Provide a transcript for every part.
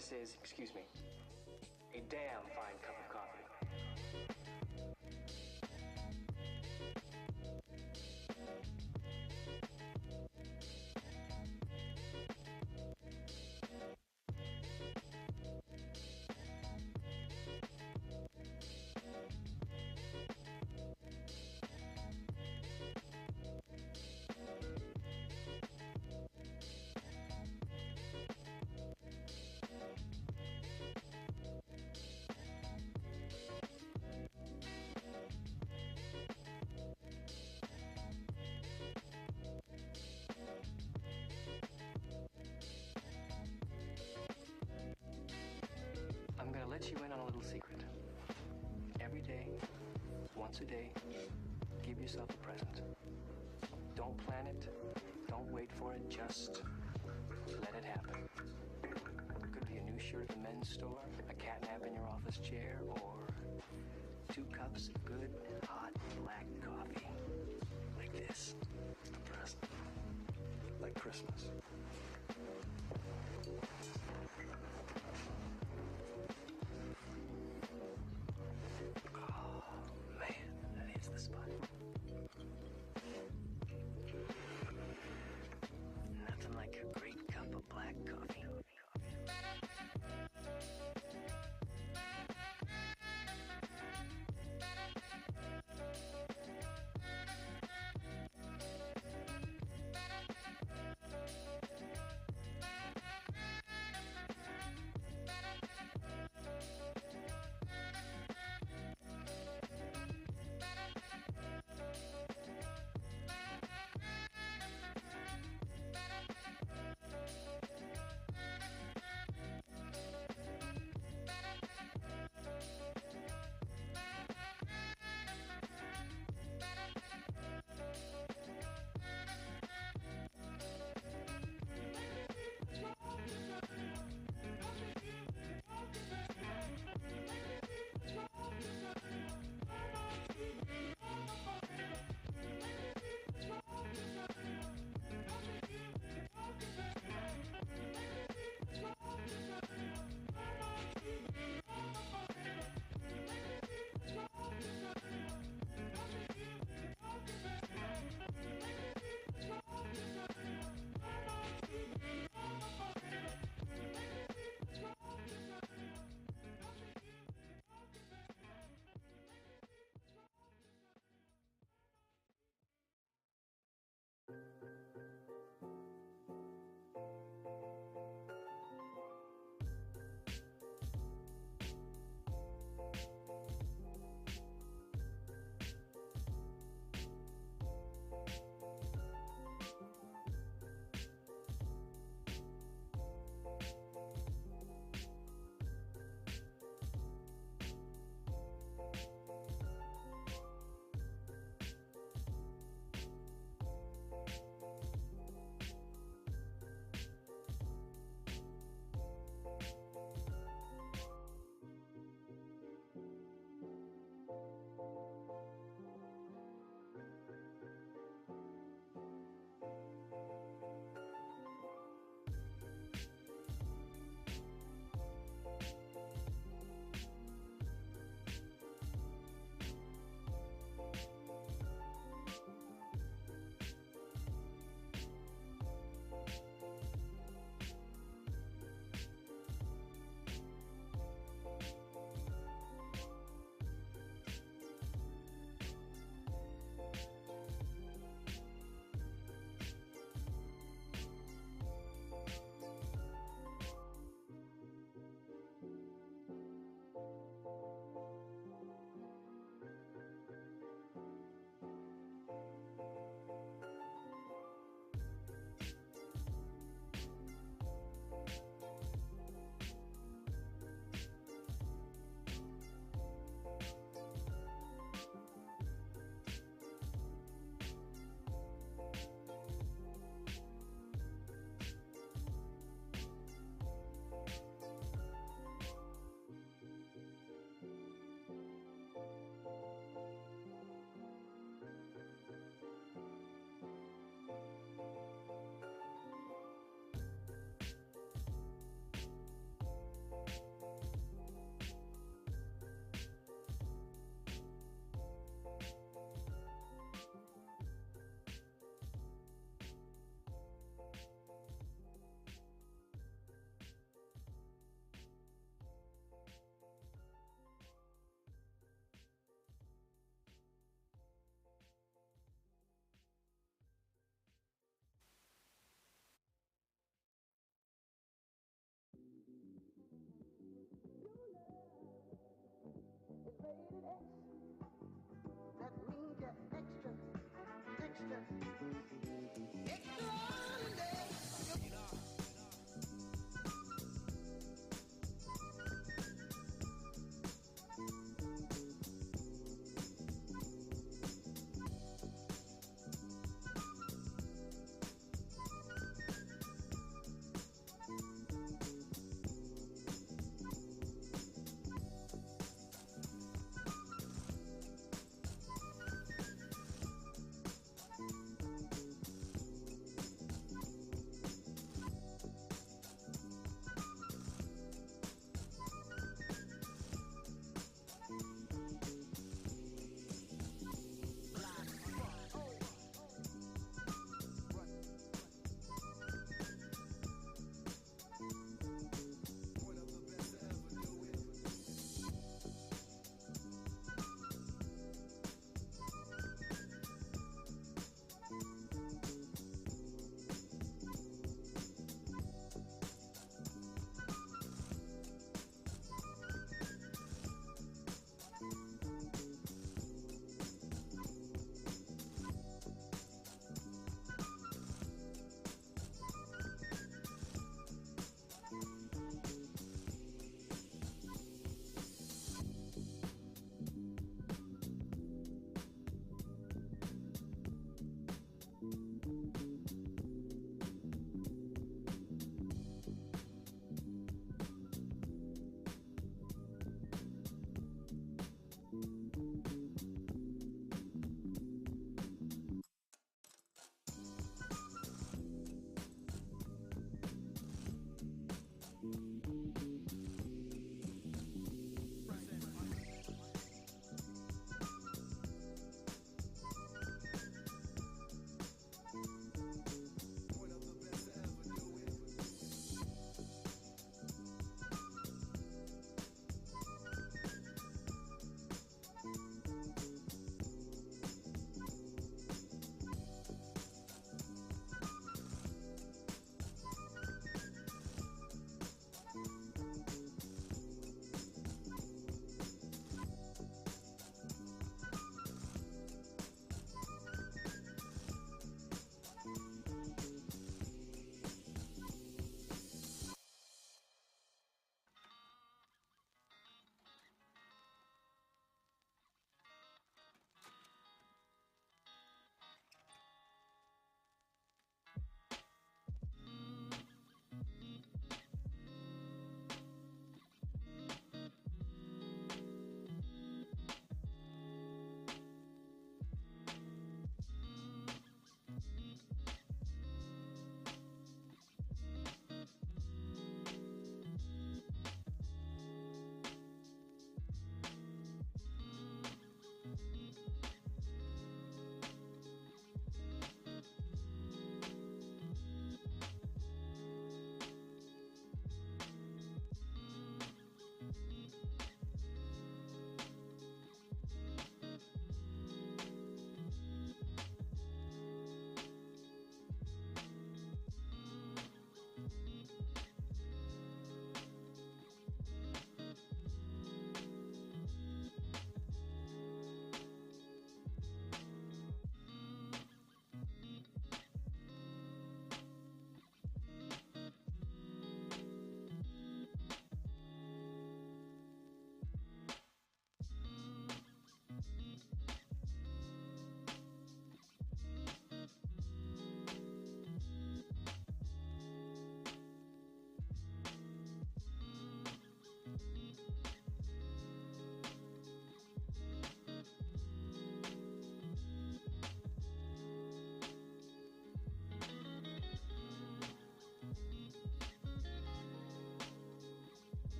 This is, excuse me, a damn fine cup of coffee. I'm gonna let you in on a little secret. Every day, once a day, give yourself a present. Don't plan it, don't wait for it, just let it happen. It could be a new shirt at the men's store, a catnap in your office chair, or 2 cups of good, hot, black coffee. Like this. A present. Like Christmas. Oh, man, that is the spot. Nothing like a great cup of black coffee.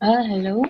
Hello.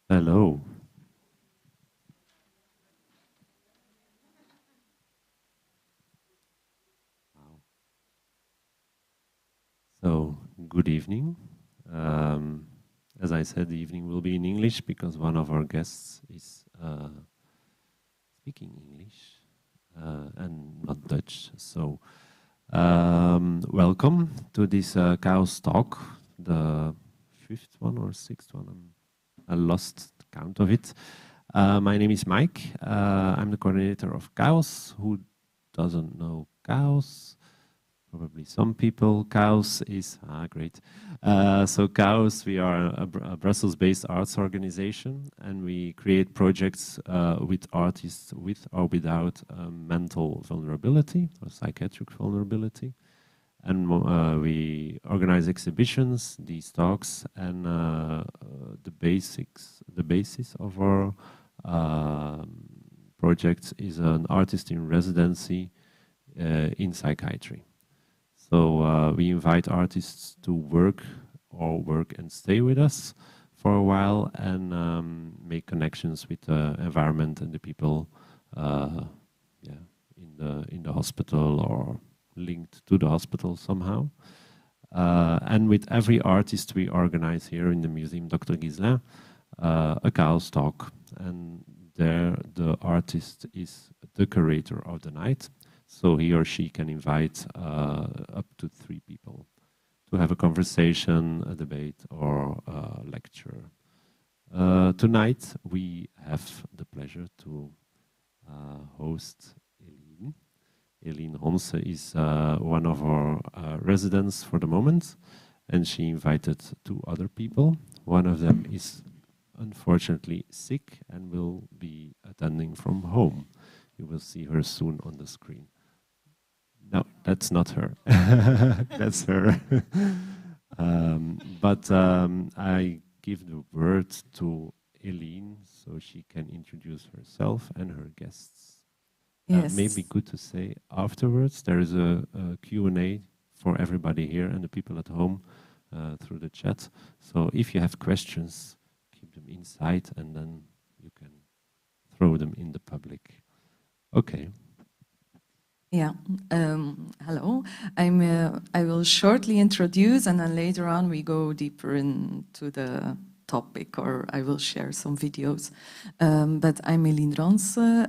Hello. So, good evening. As I said, the evening will be in English because one of our guests is speaking English and not Dutch. So, welcome to this KAOS Talk, the fifth one or sixth one. I lost count of it. My name is Mike. I'm the coordinator of KAOS. Who doesn't know KAOS? Probably some people. KAOS is great. So KAOS, we are a Brussels-based arts organization, and we create projects with artists with or without mental vulnerability or psychiatric vulnerability. And we organize exhibitions, these talks, and the basis of our project is an artist in residency in psychiatry. So we invite artists to work and stay with us for a while and make connections with the environment and the people in the hospital or linked to the hospital somehow. And with every artist we organize here in the museum, Dr. Guislain, a KAOS Talk. And there the artist is the curator of the night. So he or she can invite up to 3 people to have a conversation, a debate, or a lecture. Tonight we have the pleasure to host Elien. Elien Ronse is one of our residents for the moment, and she invited 2 other people. One of them is unfortunately sick and will be attending from home. You will see her soon on the screen. No, that's not her. That's her. But I give the word to Elien so she can introduce herself and her guests. Yes. Maybe good to say afterwards, there is a Q&A for everybody here and the people at home through the chat. So if you have questions, keep them inside and then you can throw them in the public. Okay. Yeah. Hello. I will shortly introduce, and then later on we go deeper into the topic, or I will share some videos. But I'm Elien Ronse.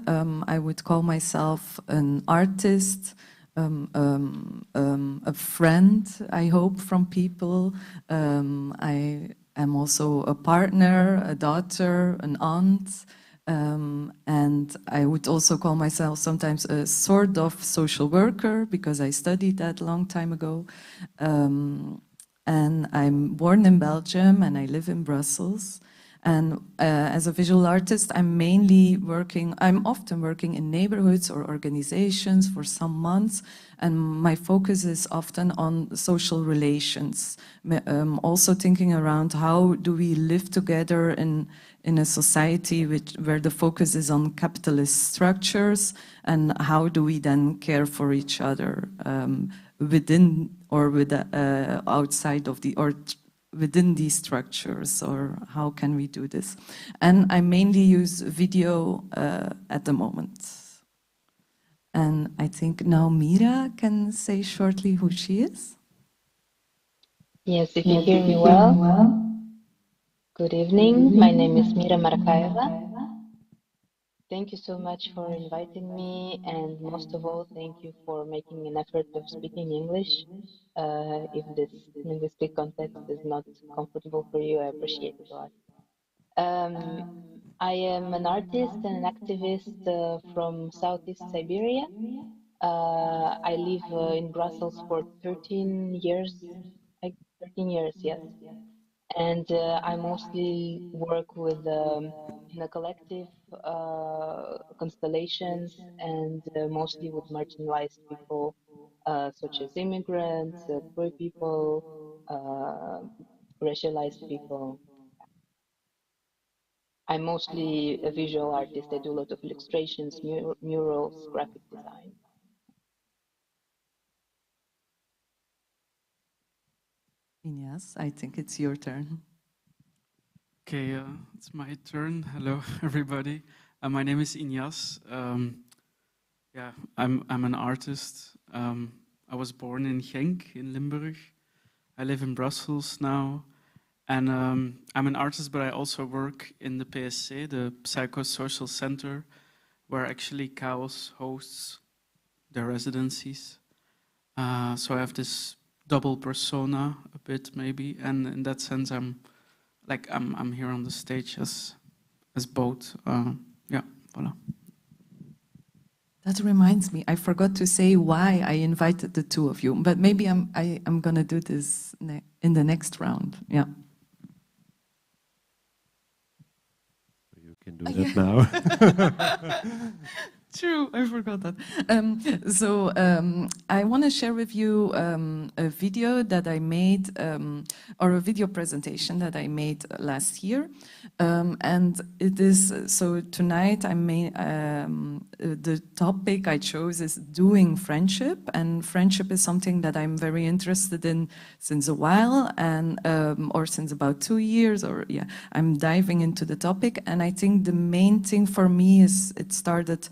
I would call myself an artist, a friend, I hope, from people. I am also a partner, a daughter, an aunt. And I would also call myself sometimes a sort of social worker because I studied that a long time ago. And I'm born in Belgium and I live in Brussels. And as a visual artist, I'm often working in neighborhoods or organizations for some months, and my focus is often on social relations. Also thinking around how do we live together in a society where the focus is on capitalist structures, and how do we then care for each other within or outside of within these structures, or how can we do this? And I mainly use video at the moment. And I think now Mirra can say shortly who she is. Yes, if you hear me well. Good evening. My name is Mirra Markhaëva. Thank you so much for inviting me, and most of all, thank you for making an effort of speaking English. If this linguistic context is not comfortable for you, I appreciate it a lot. I am an artist and an activist from Southeast Siberia. I live in Brussels for 13 years, like 13 years, yes. And I mostly work with in a collective constellations and mostly with marginalized people, such as immigrants, queer people, uh, racialized people. I'm mostly a visual artist. I do a lot of illustrations, murals, graphic design. Ignace, I think it's your turn. Okay, it's my turn. Hello, everybody. My name is Ignace. Yeah, I'm an artist. I was born in Ghent in Limburg. I live in Brussels now, and I'm an artist, but I also work in the PSC, the Psychosocial Center, where actually KAOS hosts their residencies. So I have this double persona a bit maybe, and in that sense I'm here on the stage as both. Yeah, voilà. That reminds me, I forgot to say why I invited the two of you, but maybe I'm gonna do this in the next round. Yeah. You can do that now. True, I forgot that. I want to share with you a video that I made, or a video presentation that I made last year. And it is, so tonight the topic I chose is doing friendship. And friendship is something that I'm very interested in since a while, and or since about 2 years, or yeah, I'm diving into the topic. And I think the main thing for me is it started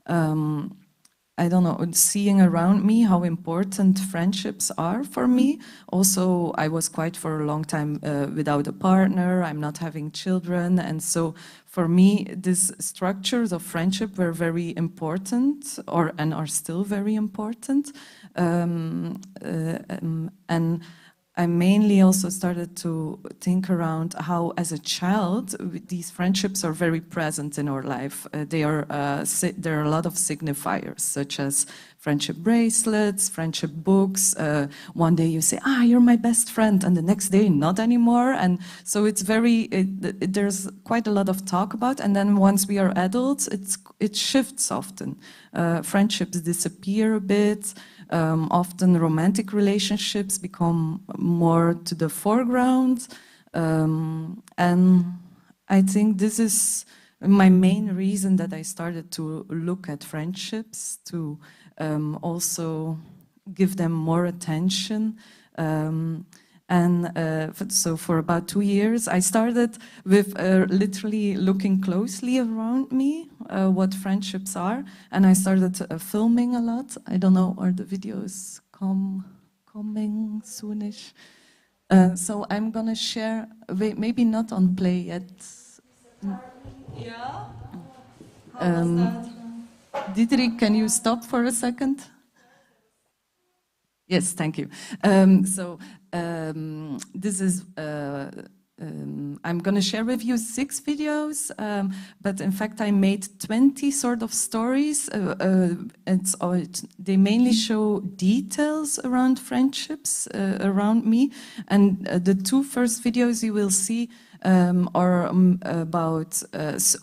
I don't know, seeing around me how important friendships are for me. Also, I was quite for a long time without a partner, I'm not having children. And so for me, these structures of friendship were very important and are still very important. And I mainly also started to think around how, as a child, these friendships are very present in our life. There are a lot of signifiers, such as friendship bracelets, friendship books. One day you say, you're my best friend, and the next day, not anymore. And so it's there's quite a lot of talk about. And then once we are adults, it shifts often. Friendships disappear a bit. Often romantic relationships become more to the foreground. And I think this is my main reason that I started to look at friendships, to also give them more attention. So for about 2 years, I started with literally looking closely around me, what friendships are, and I started filming a lot. I don't know, are the videos coming soonish? So I'm gonna share, maybe not on play yet. Yeah? Diederik, can you stop for a second? Yes, thank you. This is, I'm going to share with you 6 videos, but in fact I made 20 sort of stories. They mainly show details around friendships around me, and the 2 first videos you will see are about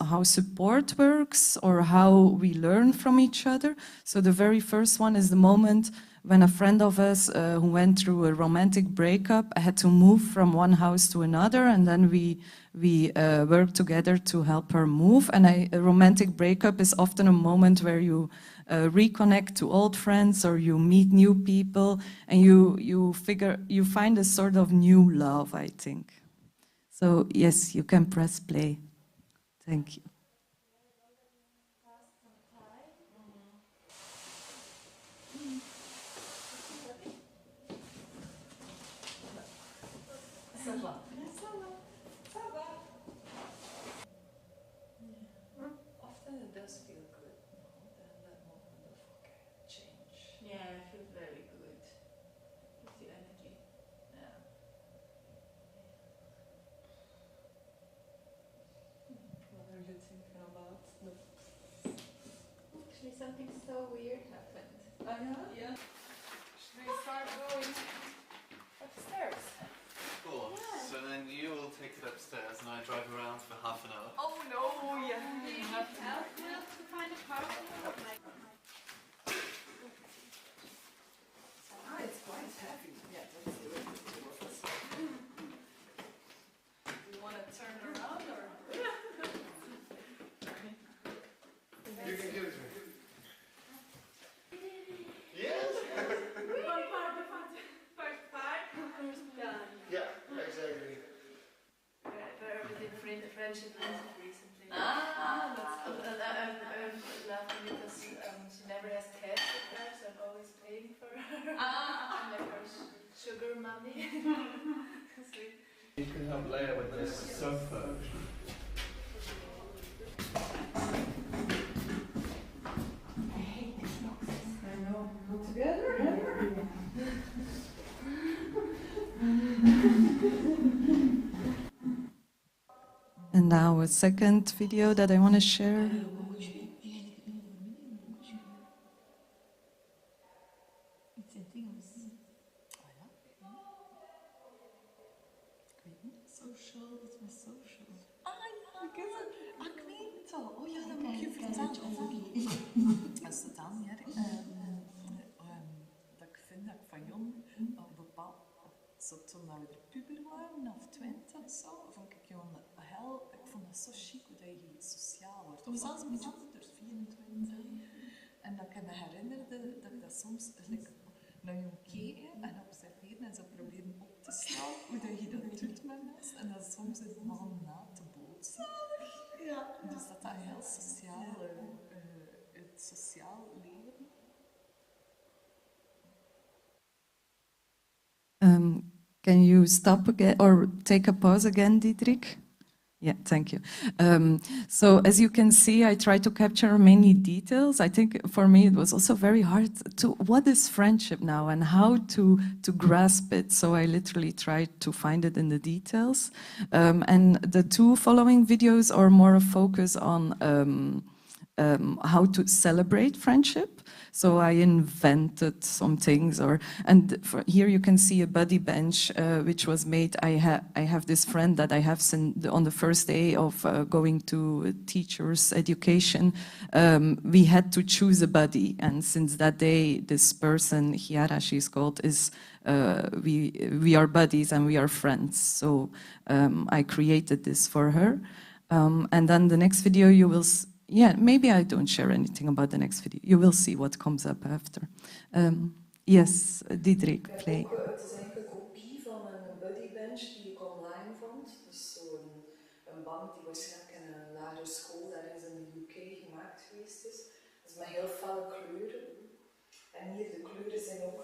how support works or how we learn from each other. So the very first one is the moment when a friend of us who went through a romantic breakup had to move from one house to another, and then we worked together to help her move. And a romantic breakup is often a moment where you reconnect to old friends, or you meet new people, and you find a sort of new love, I think. So yes, you can press play. Thank you. Often it does feel good, no? That moment of change. Yeah, I feel very good. Gives you energy. Yeah. What are you thinking about? Actually, something so weird happened. Yeah. Should we start going upstairs? Cool. Yeah. So then you will take it upstairs and I drive around for half an hour. Oh no, yeah. You have to help to find a parking lot. It's quite heavy. Yeah, let's do it. Do you want to turn around or? You can give it to me. Yes! One part of first part. Yeah, exactly. Where we did friendship recently. Ah, that's I'm laughing because she never has cash with her, so I'm always paying for her. I'm like her sugar mommy. Sweet. You can help later with this sofa. I know. Put together. And now a second video that I want to share. Social, iets met social. Ah ja, ik weet het al. Oh ja, dat moet je vertellen. Dat is dan, ja, dat ik vind dat ik van jong op bepaald, zo toen we er puber waren, of 20 of zo, vond ik jong ik vond dat zo chic hoe dat je sociaal wordt. Of zelfs een beetje ouder, 24. En dat ik me herinnerde dat ik dat soms naar jong keek en observeerde en zo proberen op te staan hoe dat je dat doet met mensen. En dat soms is het nogal na te bootsen. Ja. Dus dat heel sociaal, het sociaal leven. Can you stop again or take a pause again, Diederik? Yeah, thank you. So as you can see, I try to capture many details. I think for me it was also very hard to, what is friendship now and how to grasp it? So I literally tried to find it in the details. And the two following videos are more a focus on how to celebrate friendship. So I invented some things, here you can see a buddy bench which was made. I have this friend that I have on the first day of going to teachers' education. We had to choose a buddy, and since that day, this person, Chiara, she's called, is we are buddies and we are friends. So I created this for her, and then the next video you will. Yeah, maybe I don't share anything about the next video. You will see what comes up after. Yes, Diederik, play. Het is eigenlijk een kopie van een buddybench die ik online vond. Dus zo'n bank die waarschijnlijk in een lagere school ergens in de UK gemaakt geweest is. Dus met heel felle kleuren. En hier de kleuren zijn ook,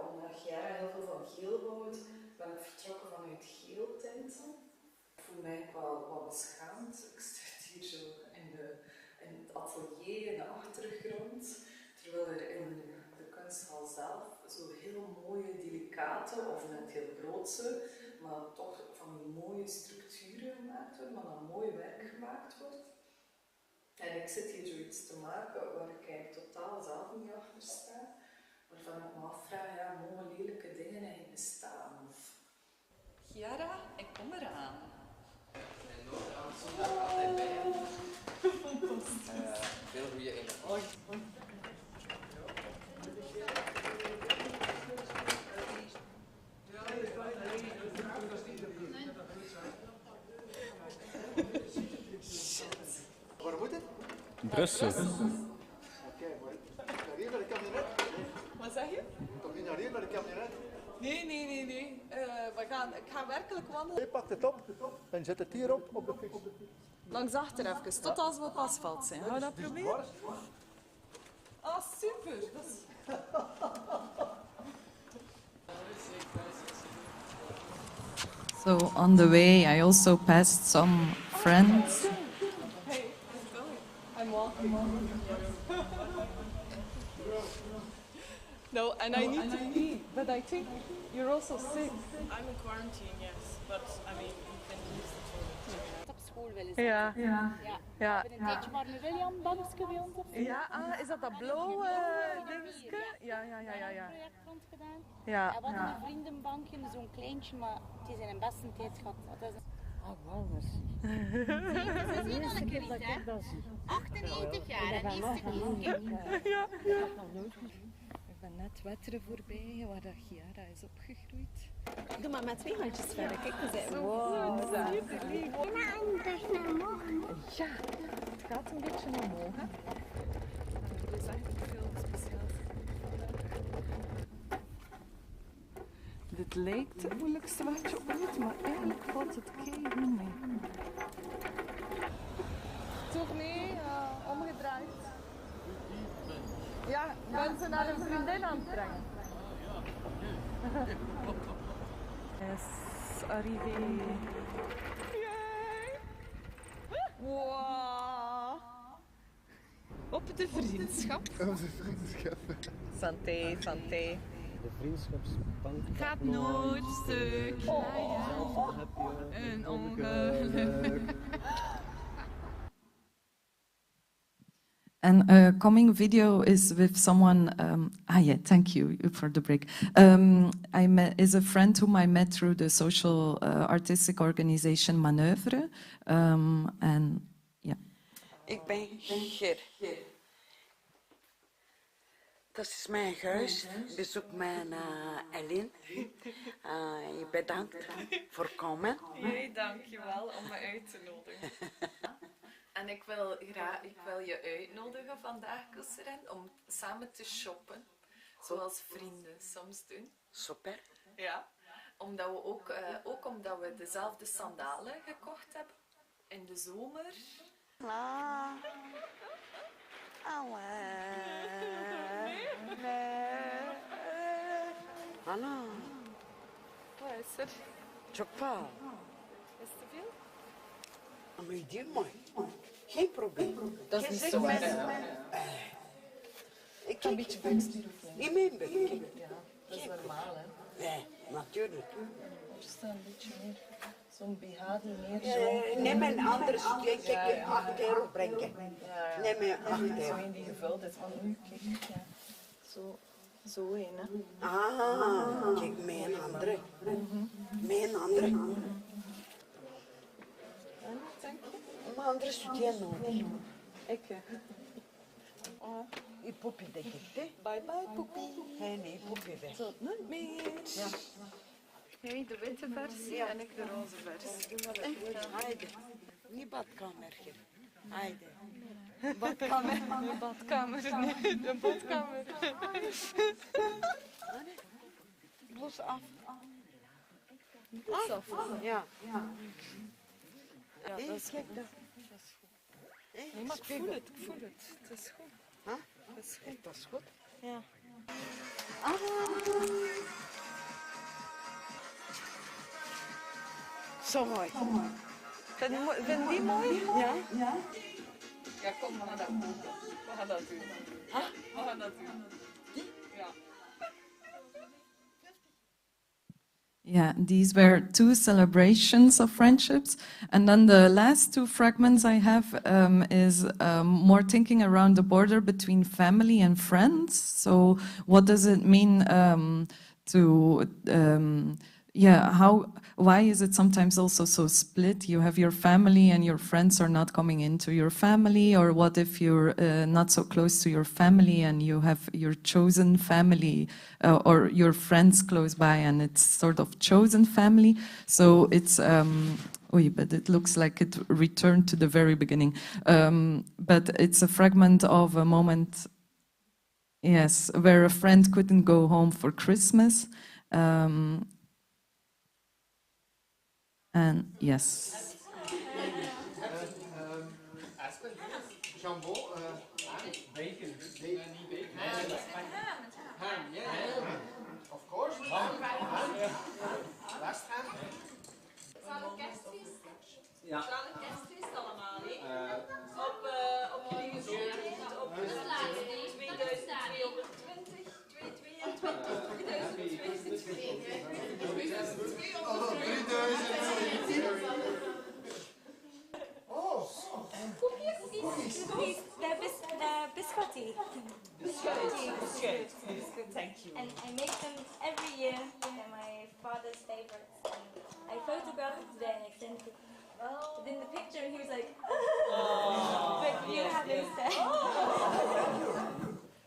omdat Chiara heel veel van geel houdt, ben ik vertrokken vanuit geel tinten. Ik voel mij wel wat beschaamd. Ik zit hier zo in het atelier, in de achtergrond, terwijl er in de kunsthal zelf zo heel mooie, delicate, of net heel grootse, maar toch van die mooie structuren gemaakt worden, maar dan mooi werk gemaakt wordt. En ik zit hier zoiets te maken waar ik eigenlijk totaal zelf niet achter sta, waarvan ik me afvraag, ja, mogen lelijke dingen eigenlijk bestaan? Of... Chiara, ik kom eraan. Veel goede energie. Waar moet het? Brussel. Oké, naar hier naar de kabinet. Wat zeg je? Kom je naar hier naar de kabinet? Nee. Ik ga werkelijk wandelen. Je pakt het op en zet het hier op de fiets. Langs achter even, tot als we op asfalt zijn. Gaan we dat proberen? Ah, super! Dat is... So on the way, I also passed some friends. Hey, how's it going? I'm walking. No, and I need to pee, but I think you're also sick. I'm in quarantine, yes, but I mean, you can use the toilet. Op school willen zijn. Ja. Ja. We hebben een tijdje maar een William-bankje bij ons. Ja, is dat blauwe dingetje? Ja. Project rond gedaan. Ja. En we hadden een vriendenbankje, zo'n kleintje, maar het is in een beste tijd gehad. Dat is... Oh, walvis. De eerste keer dat ik dat zie. 98 jaar, en eerste keer. Ja. Ik ben net Wetteren voorbij, waar dat Chiara is opgegroeid. Doe maar met 2 handjes verder. Kijk eens. Wow, dat is super lief. Nou, dat is naar omhoog. Ja, het gaat een beetje omhoog. Hè? Er is echt veel speciaals. Dit lijkt het moeilijkste watje ooit, maar eigenlijk valt het keigoed mee. Tournee, omgedraaid. Ja, ben ze naar een vriendin aan het brengen. Yes, arrivé. Yay! Wow! Op de vriendschap. Op de vriendschap. Santé, santé. De vriendschapsbank gaat nooit stuk. Zelf heb je een ongeluk. And coming video is with someone. Thank you for the break. Is a friend whom I met through the social artistic organization Manoeuvre. And yeah. Ik ben Ger. Dat is mijn huis. Ik bezoek mijn Elien. Je bedankt voor komen. Nee, dankjewel om me uit te nodigen. En ik wil je uitnodigen vandaag, Guislain, om samen te shoppen. Zoals vrienden soms doen. Super. Ja. Omdat we ook omdat we dezelfde sandalen gekocht hebben. In de zomer. Hallo. Wat is er? Chokpa. Is het te veel? Maar je die mooi. Geen probleem. Dat is niet zo erg. Ik kan een beetje buikspieren. In mijn buik. Ja, dat is normaal, hè? Nee, natuurlijk. Er staat een beetje meer. Zo'n BH die meer zo... Neem een andere stuk. Kijk, 8 euro brengen. Neem een 8 euro. Zo in die gevuld is van nu, kijk. Ja. Zo een, hè? Kijk, mijn andere. Mijn andere. Dank je. Mijn andere stukje nodig. Ik, Je poepie, denk ik, hè? Bye bye, poepie. Nee, poepie weg. Tot nooit meer. Ja. Jij de witte versie en ik de roze versie. Heide. Niet badkamertje. Heide. Badkamer. De badkamer. Nee, de badkamer. Bloes af. Bloes af? Ja. Ja, dat is goed. Dat is goed. Nee, maar ik voel het. Het is goed. Dat is goed. Dat is goed. Ja. Zo mooi. Vind je die mooi? Ja. Ja, kom, we gaan dat doen. We gaan dat doen. We gaan dat doen. Ja. Yeah, these were 2 celebrations of friendships. And then the last 2 fragments I have is more thinking around the border between family and friends. So what does it mean why is it sometimes also so split? You have your family and your friends are not coming into your family, or what if you're not so close to your family and you have your chosen family or your friends close by and it's sort of chosen family? So it's, but it looks like it returned to the very beginning. But it's a fragment of a moment, yes, where a friend couldn't go home for Christmas. And yes. Jambon, bacon. Ham, yeah. Of course. Last ham. Zal ik kerstfeest? Ja. Zal ik kerstfeest allemaal, hè? Op jullie gezicht, op 2220, 2022. Please, they're biscotti. Biscuit, thank you. And I make them every year. They're my father's favorites. And I photographed it today and I sent it. But in the picture he was like, but you have instead.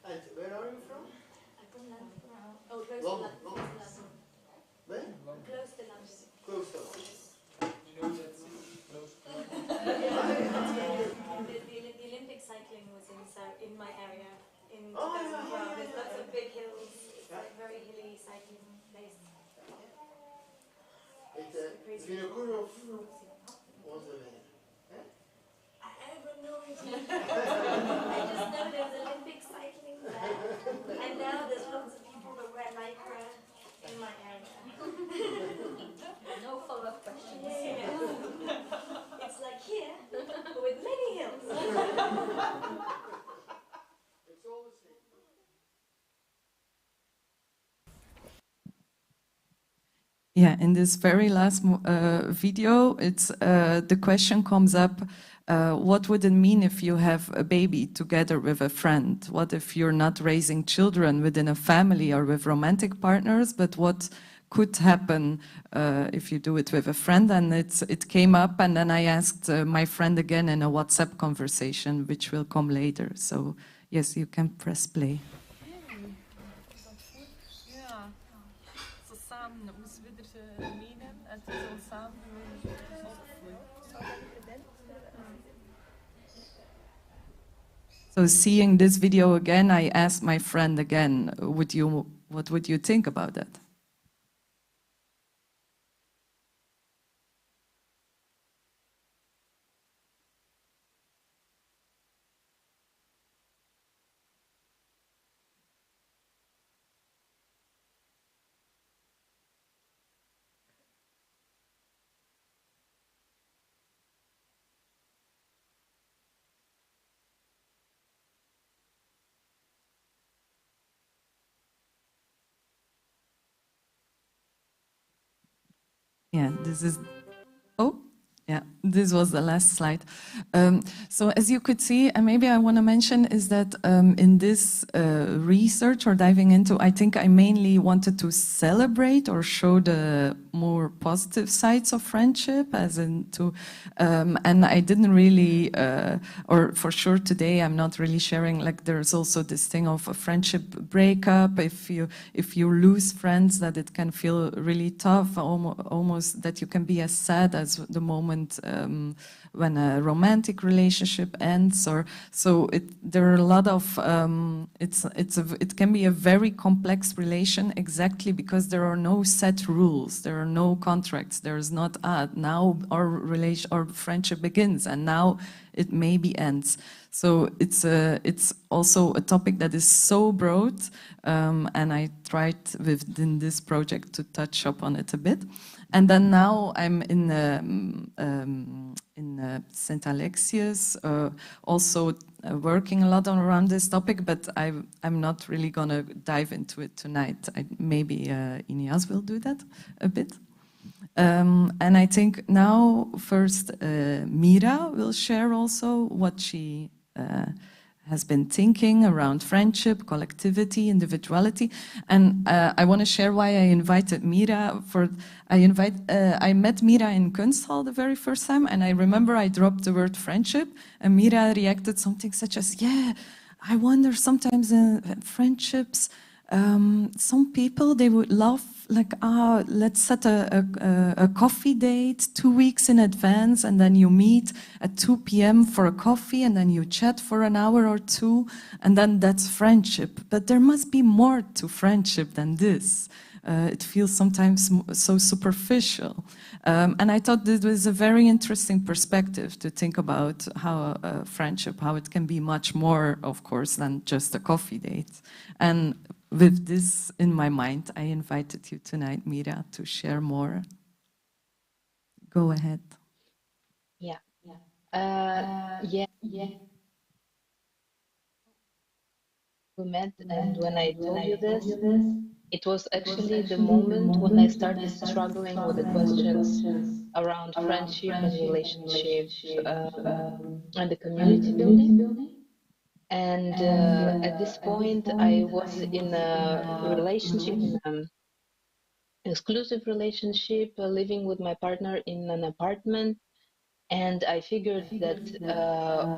And where are you from? Oh, close to London. Where? Close to London. Close to London. The Olympic cycling was in my area. In Oh, yeah, there's lots of big hills. It's like very hilly cycling place. It's been a good of was the winner. I have no idea. I just know there's Olympic cycling there. And now there's lots of people that wear lycra in my area. No follow-up questions. Yeah. It's like here, but with many hills. It's all the same. Yeah, in this very last video, it's the question comes up, what would it mean if you have a baby together with a friend? What if you're not raising children within a family or with romantic partners, but what could happen if you do it with a friend? And it came up, and then I asked my friend again in a WhatsApp conversation, which will come later. So yes, you can press play. Ja, zo samen moesten we er meenemen en toen zo samen So seeing this video again, I asked my friend again, what would you think about that? Yeah, this was the last slide. So as you could see, and maybe I want to mention is that in this research or diving into, I think I mainly wanted to celebrate or show the more positive sides of friendship, as into, and I didn't really, or for sure today, I'm not really sharing, like there's also this thing of a friendship breakup. If you lose friends, that it can feel really tough, almost that you can be as sad as the moment when a romantic relationship ends, or so there are a lot of it can be a very complex relation, exactly because there are no set rules, there are no contracts, there's not now our friendship begins and now it maybe ends. So it's also a topic that is so broad, and I tried within this project to touch up on it a bit. And then now I'm in St. Alexius, also working a lot around this topic, but I'm not really going to dive into it tonight. Maybe Ignace will do that a bit. And I think now first Mirra will share also what she has been thinking around friendship, collectivity, individuality. And I want to share why I invited Mirra. I met Mirra in Kunsthal the very first time, and I remember I dropped the word friendship, and Mirra reacted something such as, yeah, I wonder sometimes in friendships, some people, they would love, like, let's set a coffee date 2 weeks in advance, and then you meet at 2 p.m. for a coffee, and then you chat for an hour or two, and then that's friendship. But there must be more to friendship than this. It feels sometimes so superficial. And I thought this was a very interesting perspective to think about how friendship, how it can be much more, of course, than just a coffee date. And with this in my mind, I invited you tonight, Mirra, to share more. Go ahead. Yeah. We met, and when I told you this, It was actually the moment when I started struggling with the questions around friendship and relationship and the community building. And at this point, I was in a relationship, in an exclusive relationship, living with my partner in an apartment. And I figured that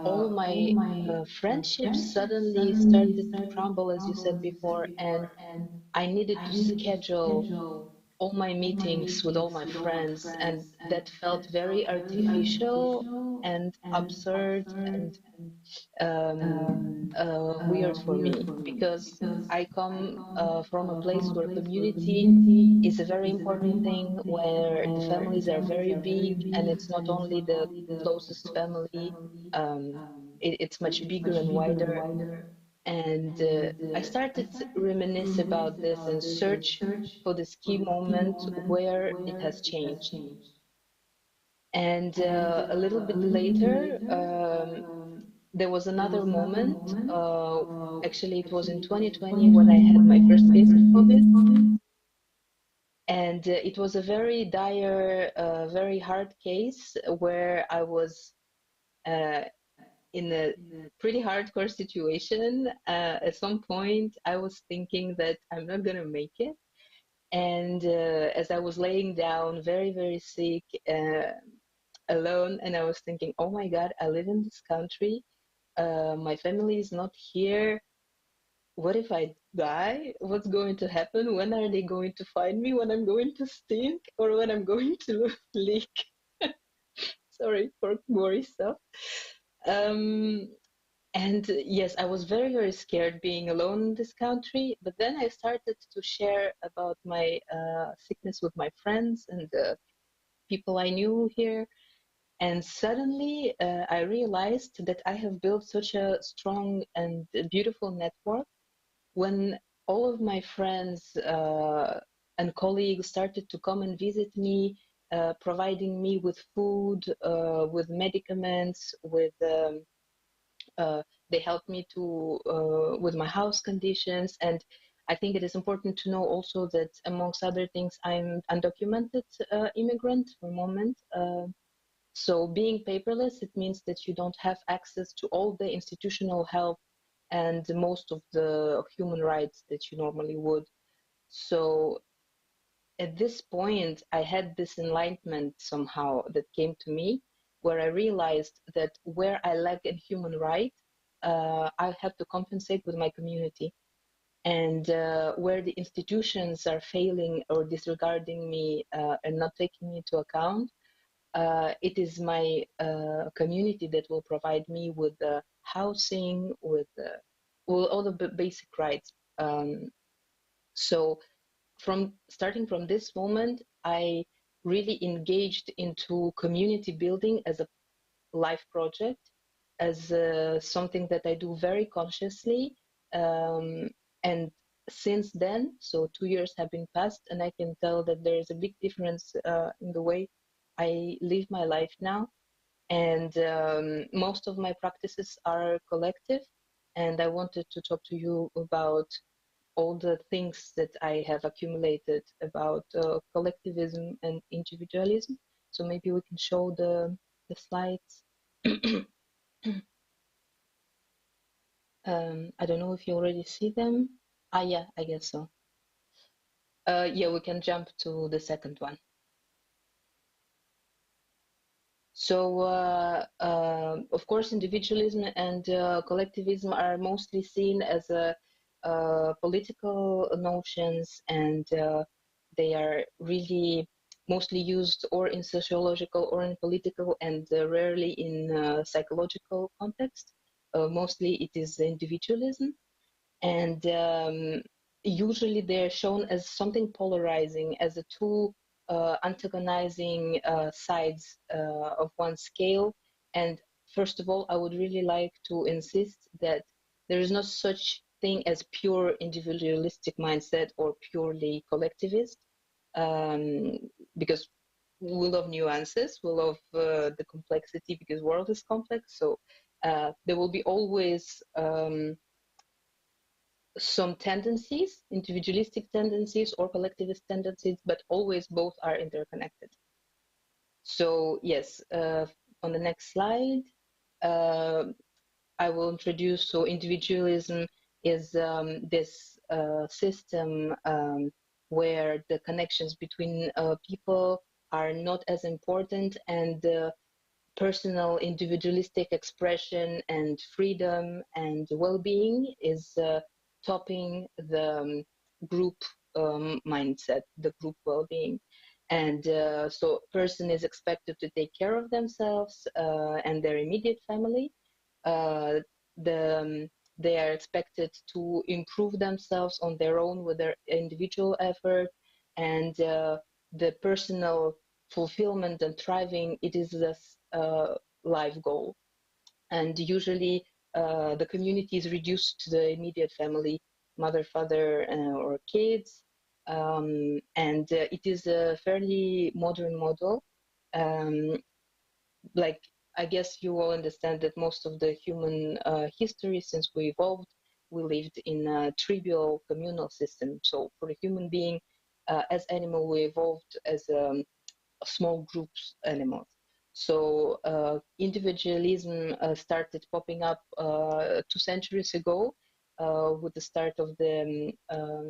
all my friendships suddenly started to crumble, as you said before, and I needed to schedule all my meetings with all my friends, and that felt very artificial and absurd and weird for me, because I come from a place where community is a very important thing, where the families are very big, and it's not only the closest family, it's much bigger and wider. And I started to reminisce about this and search for this key moment where it has changed. And a little bit later, there was another moment. Actually, it was in 2020 when I had my first case of COVID. And it was a very dire, very hard case where I was in a pretty hardcore situation. At some point, I was thinking that I'm not going to make it. And as I was laying down very, very sick, alone, and I was thinking, oh my God, I live in this country. My family is not here. What if I die? What's going to happen? When are they going to find me? When I'm going to stink or when I'm going to leak? Sorry for gory stuff. And yes, I was very, very scared being alone in this country. But then I started to share about my sickness with my friends and the people I knew here. And suddenly I realized that I have built such a strong and beautiful network. When all of my friends and colleagues started to come and visit me, providing me with food, with medicaments, with they helped me to with my house conditions. And I think it is important to know also that, amongst other things, I'm undocumented immigrant for the moment. So being paperless, it means that you don't have access to all the institutional help and most of the human rights that you normally would. So at this point, I had this enlightenment somehow that came to me, where I realized that where I lack in human right, I have to compensate with my community. And where the institutions are failing or disregarding me and not taking me into account, it is my community that will provide me with housing, with all the basic rights. So starting from this moment, I really engaged into community building as a life project, as something that I do very consciously. And since then, so 2 years have been passed, and I can tell that there is a big difference in the way I live my life now. And most of my practices are collective. And I wanted to talk to you about all the things that I have accumulated about collectivism and individualism. So maybe we can show the slides. I don't know if you already see them. Yeah, I guess so. Yeah, we can jump to the second one. So, of course, individualism and collectivism are mostly seen as political notions, and they are really mostly used or in sociological or in political, and rarely in psychological context. Mostly it is individualism, and usually they're shown as something polarizing, as a two antagonizing sides of one scale. And first of all, I would really like to insist that there is no such thing as pure individualistic mindset or purely collectivist, because we love nuances, we love the complexity, because the world is complex. So there will be always some tendencies, individualistic tendencies or collectivist tendencies, but always both are interconnected. So yes, on the next slide, I will introduce, so individualism is this system where the connections between people are not as important, and personal individualistic expression and freedom and well-being is topping the group mindset, the group well-being. And so person is expected to take care of themselves and their immediate family. They are expected to improve themselves on their own with their individual effort, and the personal fulfillment and thriving, it is this life goal. And usually the community is reduced to the immediate family, mother, father, or kids. And it is a fairly modern model. Like, I guess you all understand that most of the human history since we evolved, we lived in a tribal communal system. So for a human being, as animal, we evolved as small groups animals. So individualism started popping up 2 centuries ago with the start of the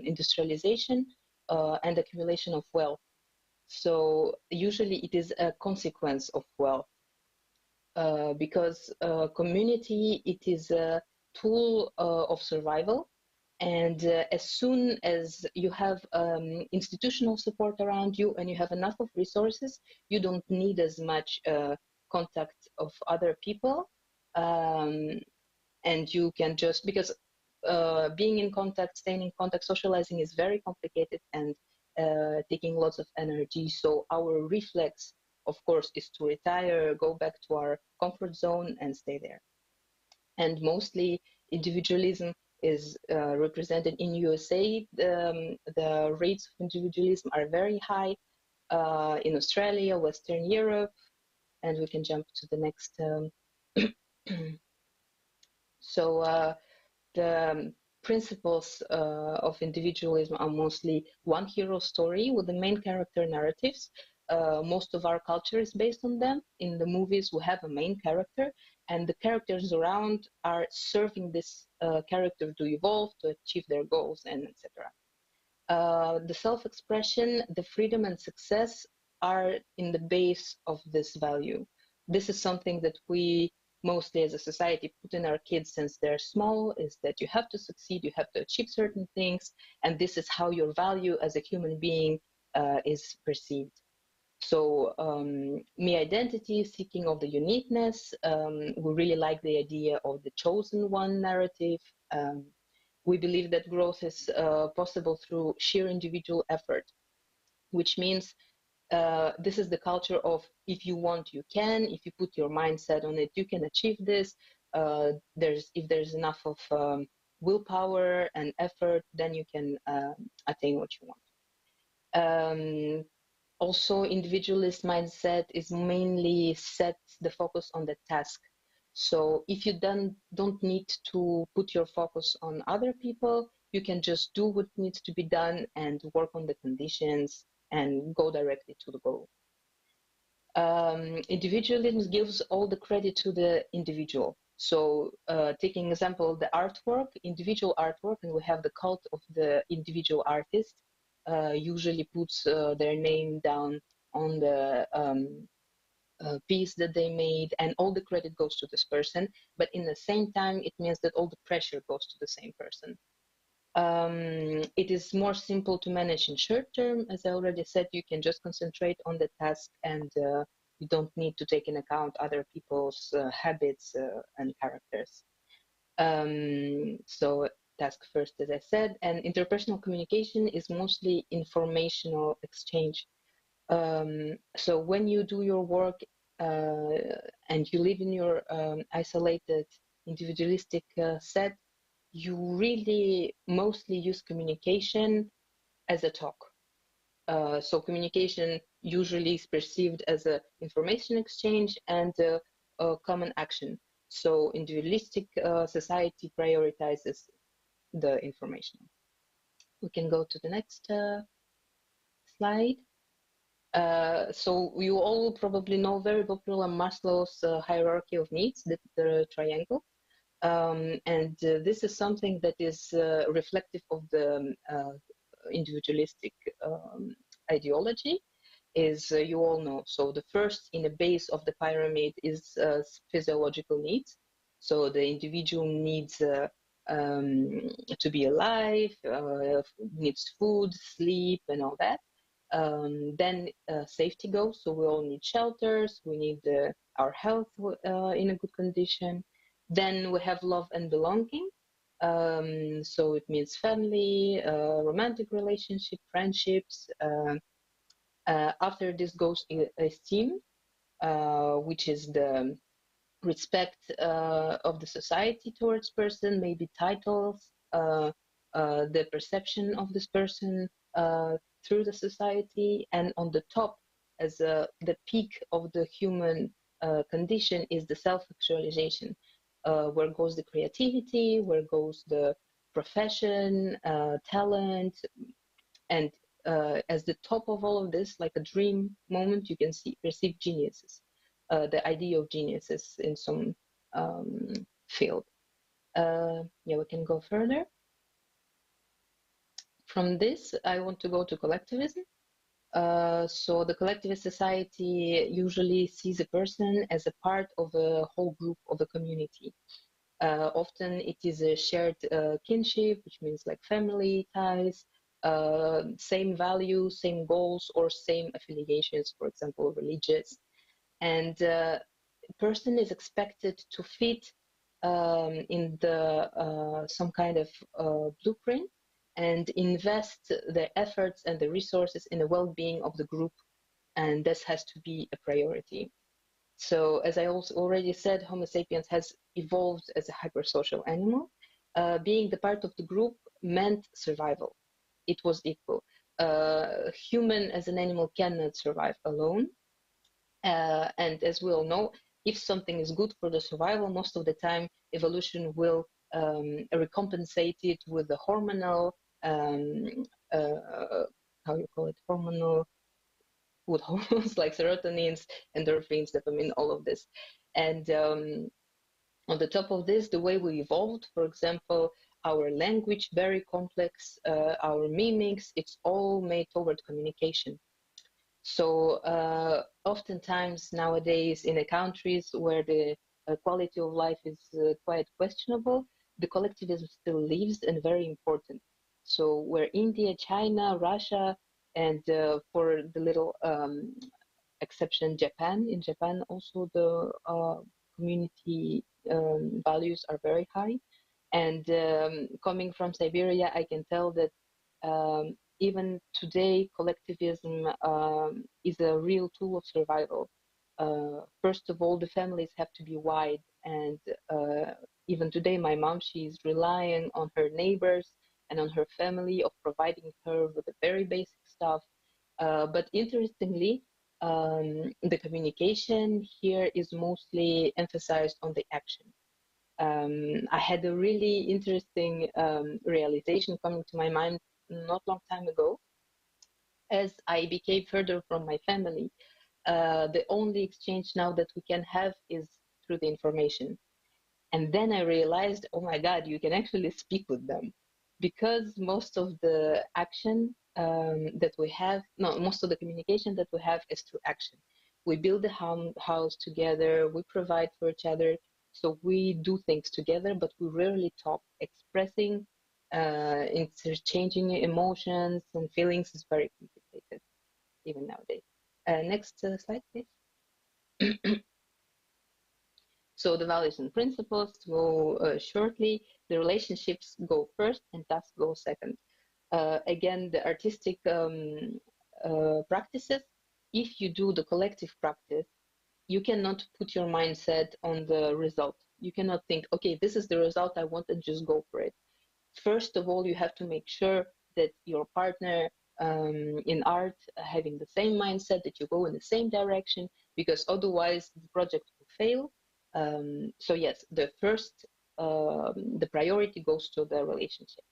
industrialization and accumulation of wealth. So usually it is a consequence of wealth. Because community, it is a tool of survival, and as soon as you have institutional support around you and you have enough of resources, you don't need as much contact of other people, and you can just, because being in contact, staying in contact, socializing is very complicated and taking lots of energy. So our reflex, of course, is to retire, go back to our comfort zone and stay there. And mostly individualism is represented in USA. The rates of individualism are very high in Australia, Western Europe, and we can jump to the next. So the principles of individualism are mostly one hero story with the main character narratives. Most of our culture is based on them. In the movies, we have a main character, and the characters around are serving this character to evolve, to achieve their goals, and etc. The self-expression, the freedom and success are in the base of this value. This is something that we mostly as a society put in our kids since they're small, is that you have to succeed, you have to achieve certain things, and this is how your value as a human being is perceived. So me identity, seeking of the uniqueness, we really like the idea of the chosen one narrative. We believe that growth is possible through sheer individual effort, which means this is the culture of if you want, you can. If you put your mindset on it, you can achieve this. If there's enough of willpower and effort, then you can attain what you want. Also, individualist mindset is mainly set the focus on the task. So if you don't need to put your focus on other people, you can just do what needs to be done and work on the conditions and go directly to the goal. Individualism gives all the credit to the individual. So taking example, the artwork, individual artwork, and we have the cult of the individual artist, usually puts their name down on the piece that they made, and all the credit goes to this person, but in the same time it means that all the pressure goes to the same person. It is more simple to manage in short term. As I already said, you can just concentrate on the task, and you don't need to take into account other people's habits and characters. So task first, as I said, and interpersonal communication is mostly informational exchange. So when you do your work and you live in your isolated individualistic set, you really mostly use communication as a talk. So communication usually is perceived as an information exchange and a common action. So individualistic society prioritizes the information. We can go to the next slide. So you all probably know very popular Maslow's hierarchy of needs, the triangle. And this is something that is reflective of the individualistic ideology, is you all know. So the first in the base of the pyramid is physiological needs. So the individual needs to be alive, needs food, sleep, and all that. Then safety goes. So we all need shelters. We need our health in a good condition. Then we have love and belonging. So it means family, romantic relationship, friendships. After this goes esteem, which is the respect of the society towards person, maybe titles, the perception of this person through the society. And on the top, as the peak of the human condition, is the self-actualization, where goes the creativity, where goes the profession, talent, and as the top of all of this, like a dream moment, you can perceive geniuses, the idea of geniuses in some field. Yeah, we can go further. From this, I want to go to collectivism. So the collectivist society usually sees a person as a part of a whole group, of a community. Often it is a shared kinship, which means like family ties, same values, same goals, or same affiliations, for example, religious. And person is expected to fit in the some kind of blueprint and invest the efforts and the resources in the well-being of the group, and this has to be a priority. So as I also already said, Homo sapiens has evolved as a hypersocial animal. Being the part of the group meant survival. It was equal. Human as an animal cannot survive alone. And as we all know, if something is good for the survival, most of the time evolution will recompensate it with the hormonal, how you call it, hormonal, with hormones like serotonins, endorphins, dopamine, all of this. And on the top of this, the way we evolved, for example, our language, very complex, our mimics, it's all made toward communication. So oftentimes nowadays in the countries where the quality of life is quite questionable, the collectivism still lives and very important. So where India, China, Russia, and for the little exception, Japan. In Japan also the community values are very high. And coming from Siberia, I can tell that even today, collectivism is a real tool of survival. First of all, the families have to be wide, and even today, my mom, she's relying on her neighbors and on her family of providing her with the very basic stuff. But interestingly, the communication here is mostly emphasized on the action. I had a really interesting realization coming to my mind not long time ago. As I became further from my family, the only exchange now that we can have is through the information. And then I realized, oh my God, you can actually speak with them, because most of the action that we have, no, most of the communication that we have is through action. We build a house together, we provide for each other, so we do things together, but we rarely talk. Expressing, interchanging emotions and feelings is very complicated, even nowadays. Next slide, please. So the values and principles to go shortly. The relationships go first and tasks go second. Again, the artistic practices, if you do the collective practice, you cannot put your mindset on the result. You cannot think, okay, this is the result I want, and just go for it. First of all, you have to make sure that your partner in art having the same mindset, that you go in the same direction, because otherwise the project will fail. So yes, the first the priority goes to the relationship.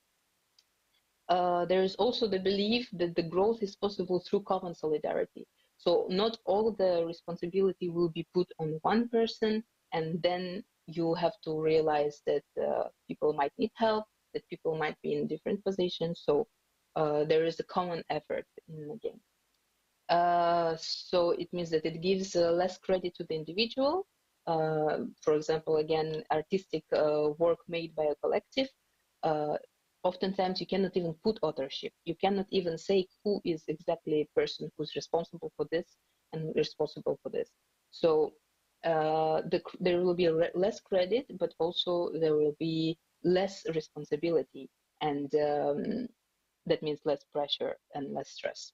There is also the belief that the growth is possible through common solidarity. So not all the responsibility will be put on one person, and then you have to realize that people might need help, that people might be in different positions. So there is a common effort in the game. So it means that it gives less credit to the individual. For example, again, artistic work made by a collective. Oftentimes you cannot even put authorship. You cannot even say who is exactly a person who's responsible for this and responsible for this. So there will be less credit, but also there will be less responsibility. And that means less pressure and less stress.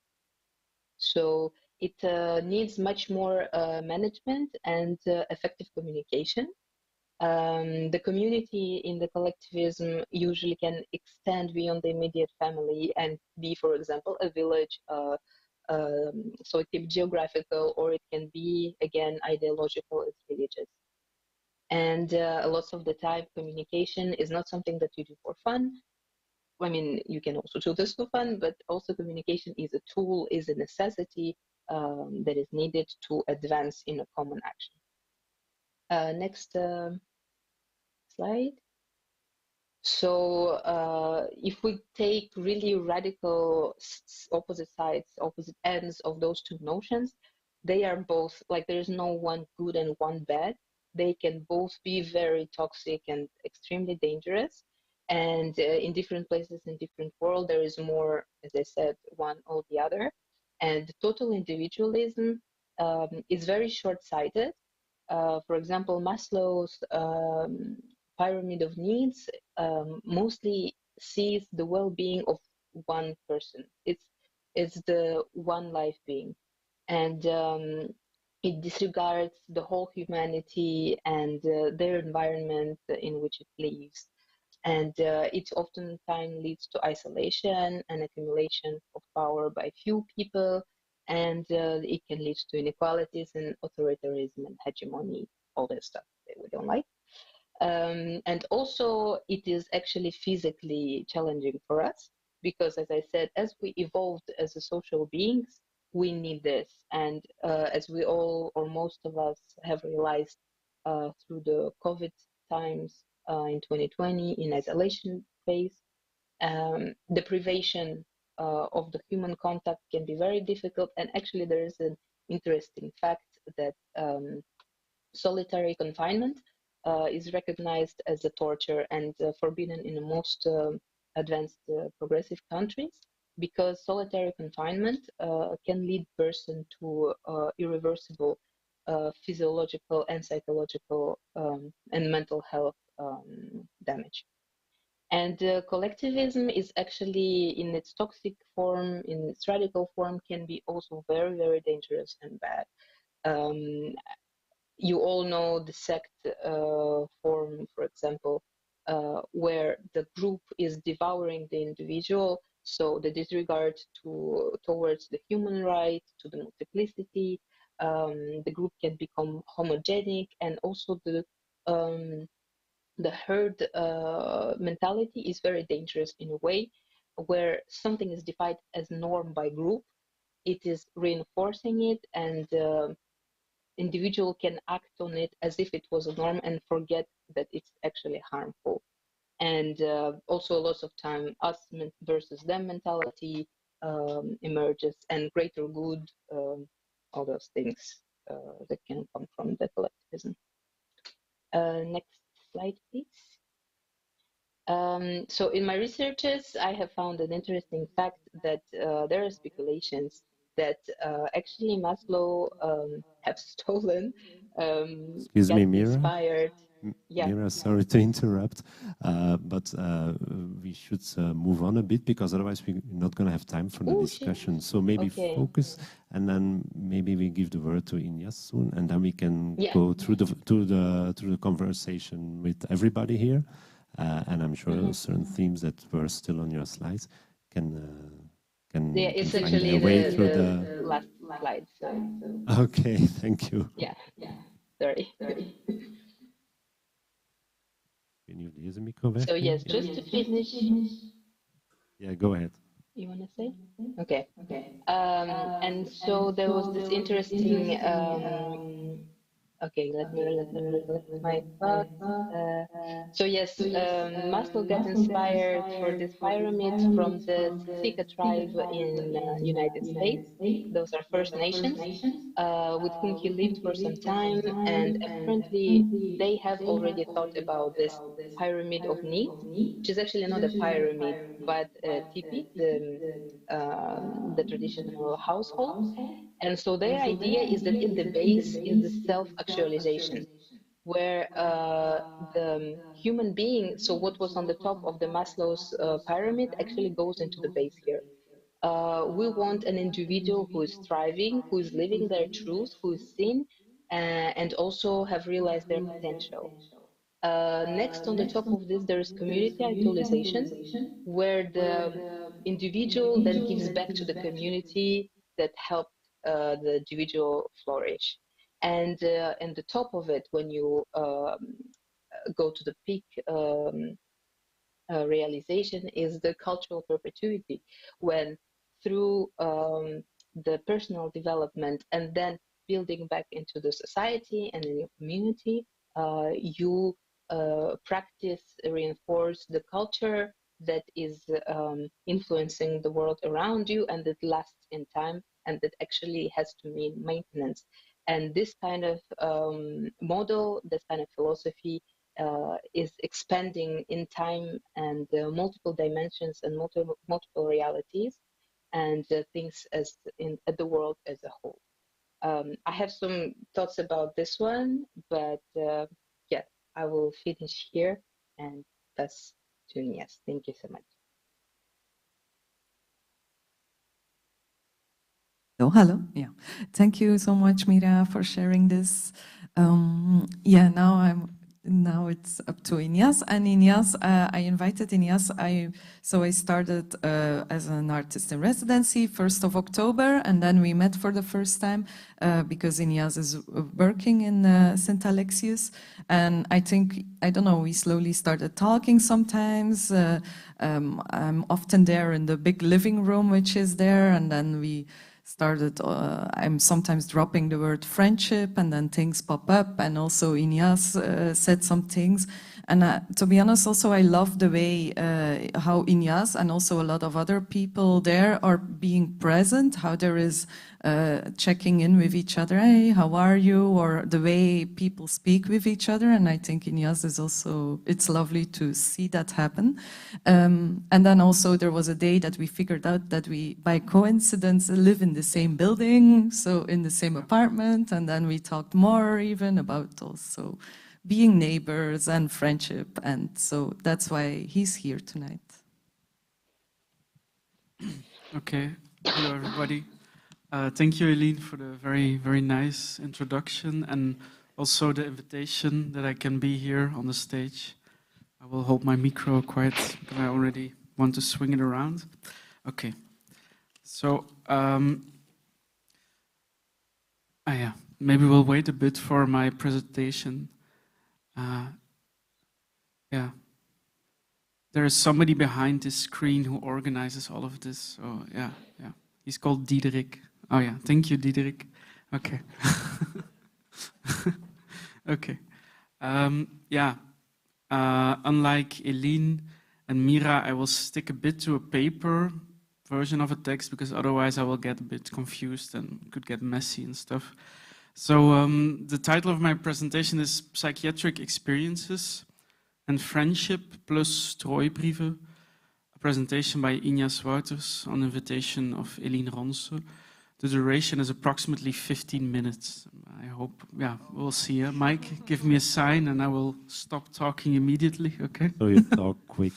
So it needs much more management and effective communication. The community in the collectivism usually can extend beyond the immediate family and be, for example, a village. So it can be geographical, or it can be, again, ideological as religious. And lots of the time, communication is not something that you do for fun. I mean, you can also do this for fun, but also communication is a tool, is a necessity that is needed to advance in a common action. Next slide. So if we take really radical opposite sides, opposite ends of those two notions, they are both, like, there is no one good and one bad. They can both be very toxic and extremely dangerous. And in different places, in different world, there is more, as I said, one or the other. And total individualism is very short-sighted. For example, Maslow's pyramid of needs mostly sees the well-being of one person. It's the one life being, and it disregards the whole humanity and their environment in which it lives. And it oftentimes leads to isolation and accumulation of power by few people, and it can lead to inequalities and authoritarianism and hegemony, all that stuff that we don't like. And also, it is actually physically challenging for us because, as I said, as we evolved as a social beings, we need this. And as we all, or most of us, have realized through the COVID times in 2020, in isolation phase, the privation of the human contact can be very difficult. And actually, there is an interesting fact that solitary confinement is recognized as a torture and forbidden in the most advanced progressive countries, because solitary confinement can lead person to irreversible physiological and psychological and mental health damage. And collectivism is actually, in its toxic form, in its radical form, can be also very, very dangerous and bad. You all know the sect form, for example, where the group is devouring the individual, so the disregard towards the human right, to the multiplicity. The group can become homogenic, and also the herd mentality is very dangerous in a way, where something is defined as norm by group, it is reinforcing it, and individual can act on it as if it was a norm and forget that it's actually harmful. And also lots of time, us versus them mentality emerges, and greater good, all those things that can come from the collectivism. Next slide, please. So in my researches, I have found an interesting fact that there are speculations that actually Maslow have stolen, Excuse me, Mirra. inspired. Yeah. Mirra, sorry to interrupt, but we should move on a bit, because otherwise we're not going to have time for the discussion. So maybe focus, and then maybe we give the word to Ignace soon, and then we can go through the conversation with everybody here. And I'm sure certain themes that were still on your slides can it's find actually their way through the last slide. So. Okay, thank you. Yeah. Sorry. Kun je deze micro werken? So yes, just to finish. Yeah, go ahead. You want to say? Okay. And so there was this interesting. Okay, let me recollect my thoughts. So yes, Maslow got inspired for this pyramid from the Sika tribe in United States. Those are First Nations, with whom he lived for some time, and apparently they have already thought about this pyramid of needs, which is actually not a pyramid, but a tipi, the traditional household. And so their idea is that in the base is the self-actualization, where the human being, so what was on the top of the Maslow's pyramid actually goes into the base here. We want an individual who is thriving, who is living their truth, who is seen, and also have realized their potential. Next, on the top of this, there is community actualization, where the individual then gives back to the community that helped the individual flourish. And the top of it, when you go to the peak realization, is the cultural perpetuity, when through the personal development and then building back into the society and in your community, you practice, reinforce the culture that is influencing the world around you and that lasts in time and that actually has to mean maintenance. And this kind of model, this kind of philosophy is expanding in time and multiple dimensions and multiple realities and things as at the world as a whole. I have some thoughts about this one, but yeah, I will finish here and thus to Ignace. Thank you so much. Hello. Yeah, thank you so much, Mirra, for sharing this. Yeah, now it's up to Ignace. And Ignace, I invited Ignace. So I started as an artist in residency 1st of October, and then we met for the first time because Ignace is working in St. Alexius. And I think, I don't know, we slowly started talking sometimes. I'm often there in the big living room, which is there, and then we started, I'm sometimes dropping the word friendship and then things pop up, and also Ignace said some things. And to be honest, also I love the way how Ignace and also a lot of other people there are being present, how there is checking in with each other, hey, how are you? Or the way people speak with each other. And I think Ignace is also, it's lovely to see that happen. And then also there was a day that we figured out that we, by coincidence, live in the same building, so in the same apartment. And then we talked more even about also being neighbors and friendship. And so that's why he's here tonight. Okay, hello everybody. Thank you, Elien, for the very, very nice introduction and also the invitation that I can be here on the stage. I will hold my micro quiet because I already want to swing it around. Okay, so yeah, maybe we'll wait a bit for my presentation. Yeah, there is somebody behind this screen who organizes all of this. So yeah, he's called Diederik. Oh yeah, thank you, Diederik. Okay. Okay. Yeah, unlike Elien and Mirra, I will stick a bit to a paper version of a text because otherwise I will get a bit confused and could get messy and stuff. So the title of my presentation is Psychiatric Experiences and Friendship plus Strooibrieven, a presentation by Ignace Wouters on invitation of Elien Ronse. The duration is approximately 15 minutes. I hope, yeah, we'll see. Mike, give me a sign and I will stop talking immediately, okay? So you talk quick.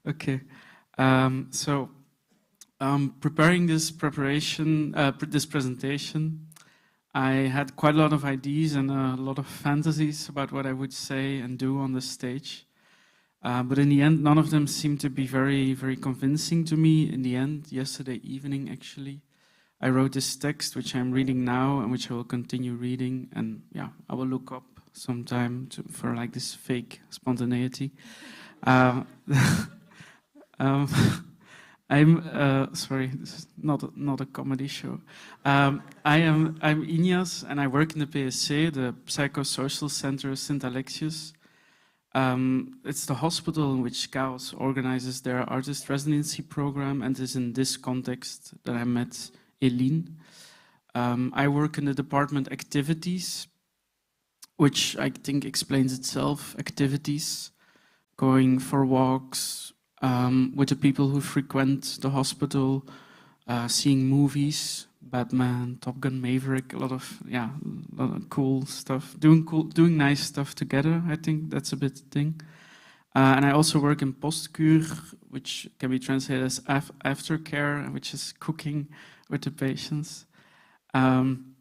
Okay. Preparing this presentation, I had quite a lot of ideas and a lot of fantasies about what I would say and do on the stage. But in the end, none of them seemed to be very, very convincing to me. In the end, yesterday evening, actually, I wrote this text, which I'm reading now and which I will continue reading. And yeah, I will look up some time for like this fake spontaneity. Um, I'm sorry, this is not a comedy show. I'm Ignace, and I work in the PSC, the Psychosocial Center St. Alexius. It's the hospital in which KAOS organizes their artist residency program, and it's in this context that I met Elien. I work in the department activities, which I think explains itself. Activities, going for walks with the people who frequent the hospital, seeing movies, Batman, Top Gun Maverick, a lot of cool stuff, doing nice stuff together. I think that's a bit the thing. And I also work in postcure, which can be translated as aftercare, which is cooking with the patients. And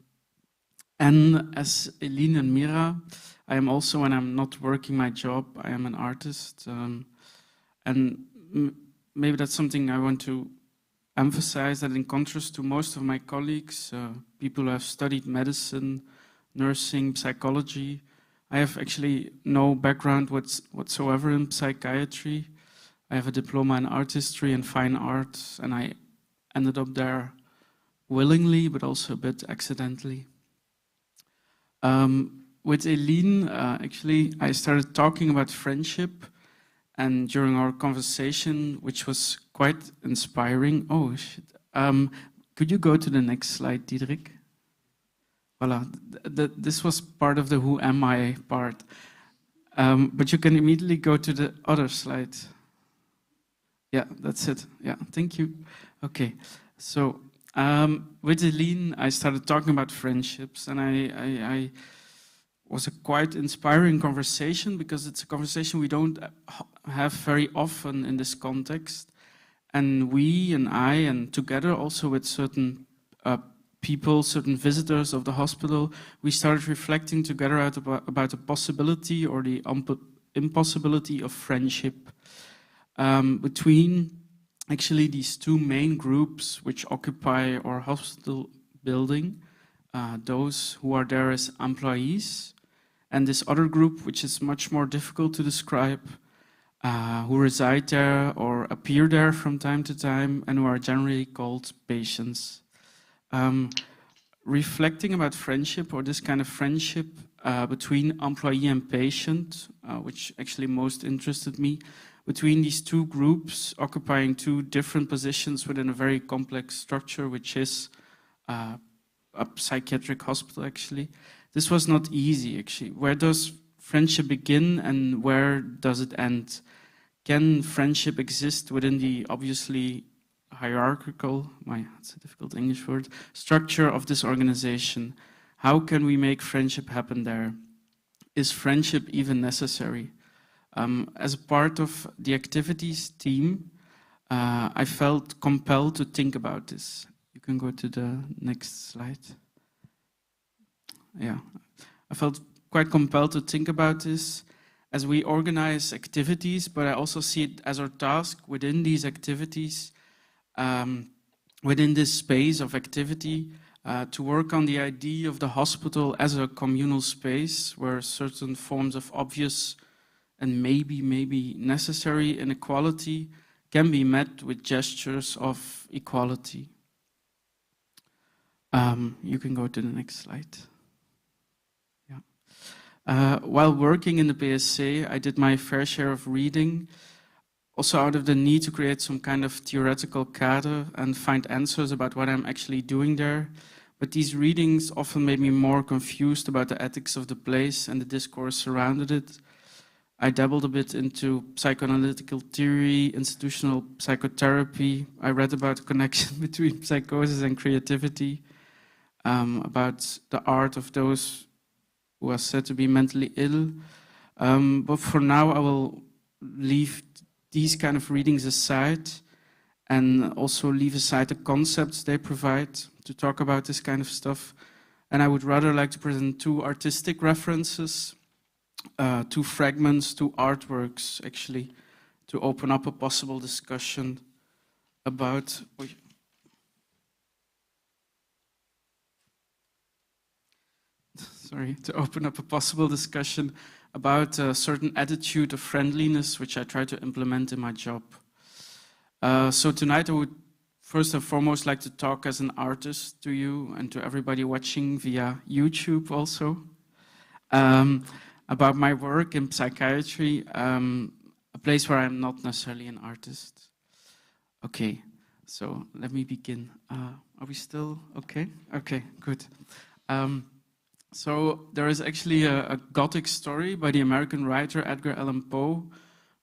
as Elien and Mirra, I am also, when I'm not working my job, I am an artist. And maybe that's something I want to emphasize, that in contrast to most of my colleagues, people who have studied medicine, nursing, psychology, I have actually no background whatsoever in psychiatry. I have a diploma in art history and fine arts, and I ended up there willingly, but also a bit accidentally. With Elien, actually, I started talking about friendship, and during our conversation, which was quite inspiring. Oh, shit. Could you go to the next slide, Diederik? Voilà, this was part of the who am I part. But you can immediately go to the other slide. Yeah, that's it. Yeah, thank you. Okay, so with Elien, I started talking about friendships, and I was a quite inspiring conversation, because it's a conversation we don't have very often in this context. And we and I, and together also with certain people, certain visitors of the hospital, we started reflecting together about the possibility or the impossibility of friendship between actually these two main groups which occupy our hospital building, those who are there as employees, and this other group, which is much more difficult to describe, who reside there or appear there from time to time, and who are generally called patients. Reflecting about friendship, or this kind of friendship between employee and patient, which actually most interested me, between these two groups occupying two different positions within a very complex structure, which is a psychiatric hospital, actually. This was not easy, actually. Where does friendship begin and where does it end? Can friendship exist within the obviously hierarchical, that's a difficult English word, structure of this organization? How can we make friendship happen there? Is friendship even necessary? As a part of the activities team, I felt compelled to think about this. You can go to the next slide. Yeah, I felt quite compelled to think about this as we organize activities, but I also see it as our task within these activities, within this space of activity, to work on the idea of the hospital as a communal space where certain forms of obvious and maybe necessary inequality can be met with gestures of equality. You can go to the next slide. While working in the PSC, I did my fair share of reading, also out of the need to create some kind of theoretical cadre and find answers about what I'm actually doing there. But these readings often made me more confused about the ethics of the place and the discourse surrounded it. I dabbled a bit into psychoanalytical theory, institutional psychotherapy. I read about the connection between psychosis and creativity, about the art of those who are said to be mentally ill. But for now, I will leave these kind of readings aside and also leave aside the concepts they provide to talk about this kind of stuff. And I would rather like to present two artistic references, two fragments, two artworks, actually, to open up a possible discussion about... sorry, to open up a possible discussion about a certain attitude of friendliness which I try to implement in my job. So tonight I would first and foremost like to talk as an artist to you and to everybody watching via YouTube also about my work in psychiatry, a place where I'm not necessarily an artist. Okay, so let me begin. Are we still okay? Okay, good. So there is actually a Gothic story by the American writer Edgar Allan Poe,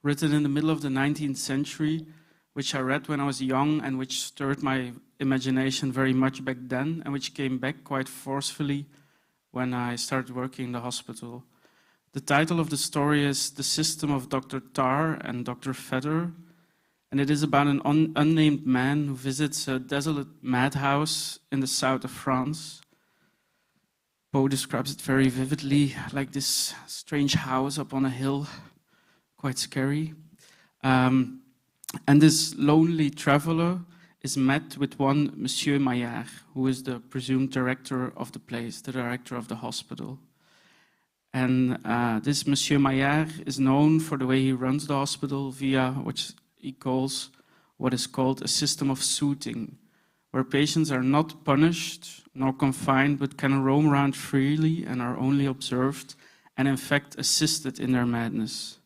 written in the middle of the 19th century, which I read when I was young and which stirred my imagination very much back then, and which came back quite forcefully when I started working in the hospital. The title of the story is The System of Dr. Tarr and Dr. Vedder, and it is about an unnamed man who visits a desolate madhouse in the south of France. Poe describes it very vividly, like this strange house up on a hill, quite scary. And this lonely traveler is met with one Monsieur Maillard, who is the presumed director of the place, the director of the hospital. And this Monsieur Maillard is known for the way he runs the hospital via what he calls what is called a system of suiting, where patients are not punished nor confined, but can roam around freely and are only observed and in fact assisted in their madness.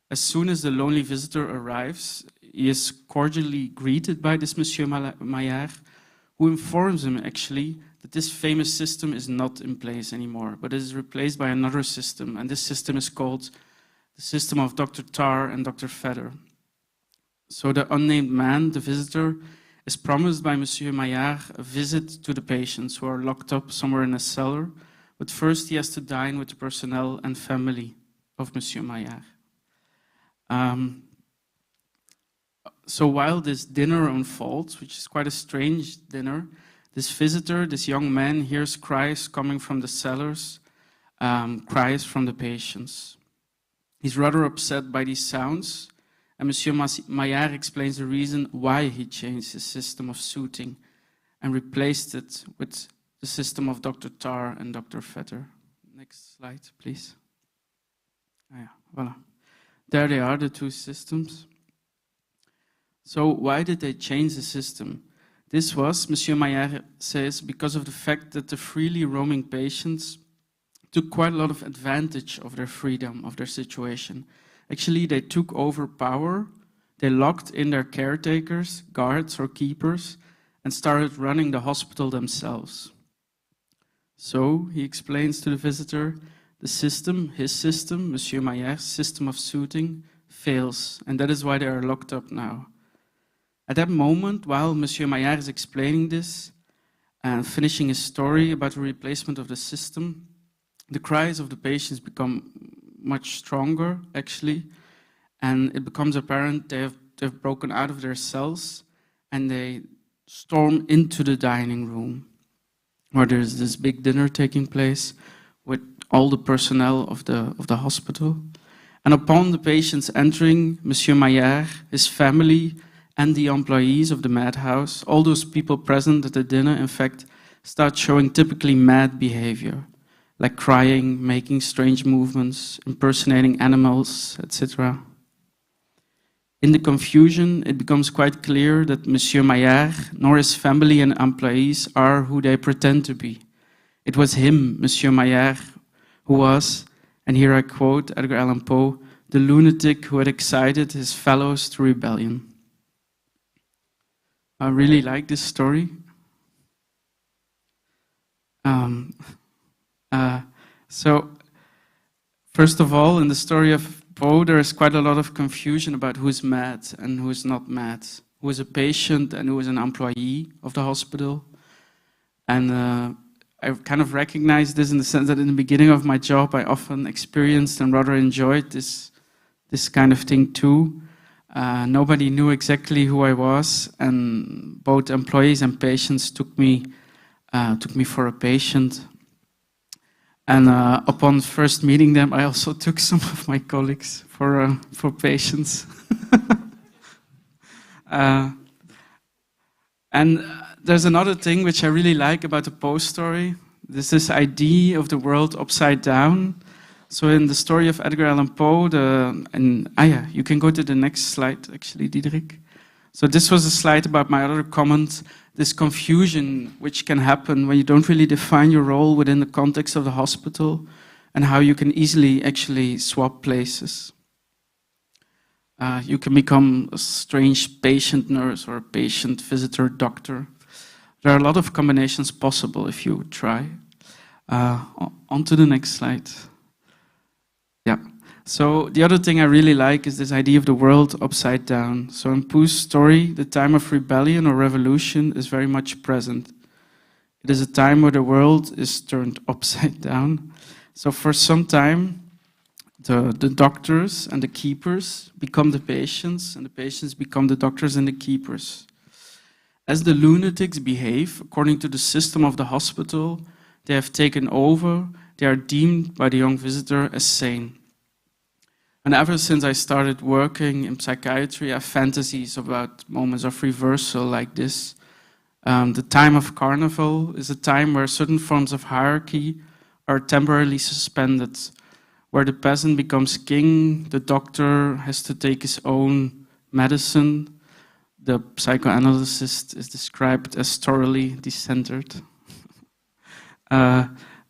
As soon as the lonely visitor arrives, he is cordially greeted by this Monsieur Maillard, who informs him actually that this famous system is not in place anymore, but is replaced by another system, and this system is called the system of Dr. Tarr and Dr. Vedder. So the unnamed man, the visitor, is promised by Monsieur Maillard a visit to the patients who are locked up somewhere in a cellar, but first he has to dine with the personnel and family of Monsieur Maillard. So while this dinner unfolds, which is quite a strange dinner, this visitor, this young man, hears cries coming from the cellars, cries from the patients. He's rather upset by these sounds, and Monsieur Maillard explains the reason why he changed his system of suiting and replaced it with the system of Dr. Tarr and Dr. Vedder. Next slide, please. Oh yeah, voilà. There they are, the two systems. So why did they change the system? This was, Monsieur Maillard says, because of the fact that the freely roaming patients took quite a lot of advantage of their freedom, of their situation. Actually, they took over power, they locked in their caretakers, guards or keepers, and started running the hospital themselves. So, he explains to the visitor, the system, his system, Monsieur Maillard's system of suiting, fails, and that is why they are locked up now. At that moment, while Monsieur Maillard is explaining this and finishing his story about the replacement of the system, the cries of the patients become much stronger, actually, and it becomes apparent they've broken out of their cells and they storm into the dining room, where there's this big dinner taking place with all the personnel of the hospital. And upon the patients entering, Monsieur Maillard, his family, and the employees of the madhouse, all those people present at the dinner, in fact, start showing typically mad behavior, like crying, making strange movements, impersonating animals, etc. In the confusion, it becomes quite clear that Monsieur Maillard, nor his family and employees, are who they pretend to be. It was him, Monsieur Maillard, who was, and here I quote Edgar Allan Poe, the lunatic who had excited his fellows to rebellion. I really like this story. So, first of all, in the story of Poe, there is quite a lot of confusion about who is mad and who is not mad, who is a patient and who is an employee of the hospital. And I kind of recognize this in the sense that in the beginning of my job, I often experienced and rather enjoyed this kind of thing too. Nobody knew exactly who I was, and both employees and patients took me for a patient. And upon first meeting them, I also took some of my colleagues for patients. And there's another thing which I really like about the Poe story. There's this idea of the world upside down. So in the story of Edgar Allan Poe, you can go to the next slide, actually, Diederik. So this was a slide about my other comment, this confusion which can happen when you don't really define your role within the context of the hospital, and how you can easily actually swap places. You can become a strange patient nurse or a patient visitor doctor. There are a lot of combinations possible if you try. On to the next slide. Yeah. So the other thing I really like is this idea of the world upside down. So in Poe's story, the time of rebellion or revolution is very much present. It is a time where the world is turned upside down. So for some time, the doctors and the keepers become the patients, and the patients become the doctors and the keepers. As the lunatics behave according to the system of the hospital they have taken over, they are deemed by the young visitor as sane. And ever since I started working in psychiatry, I have fantasies about moments of reversal like this. The time of carnival is a time where certain forms of hierarchy are temporarily suspended, where the peasant becomes king, the doctor has to take his own medicine, the psychoanalyst is described as thoroughly decentered.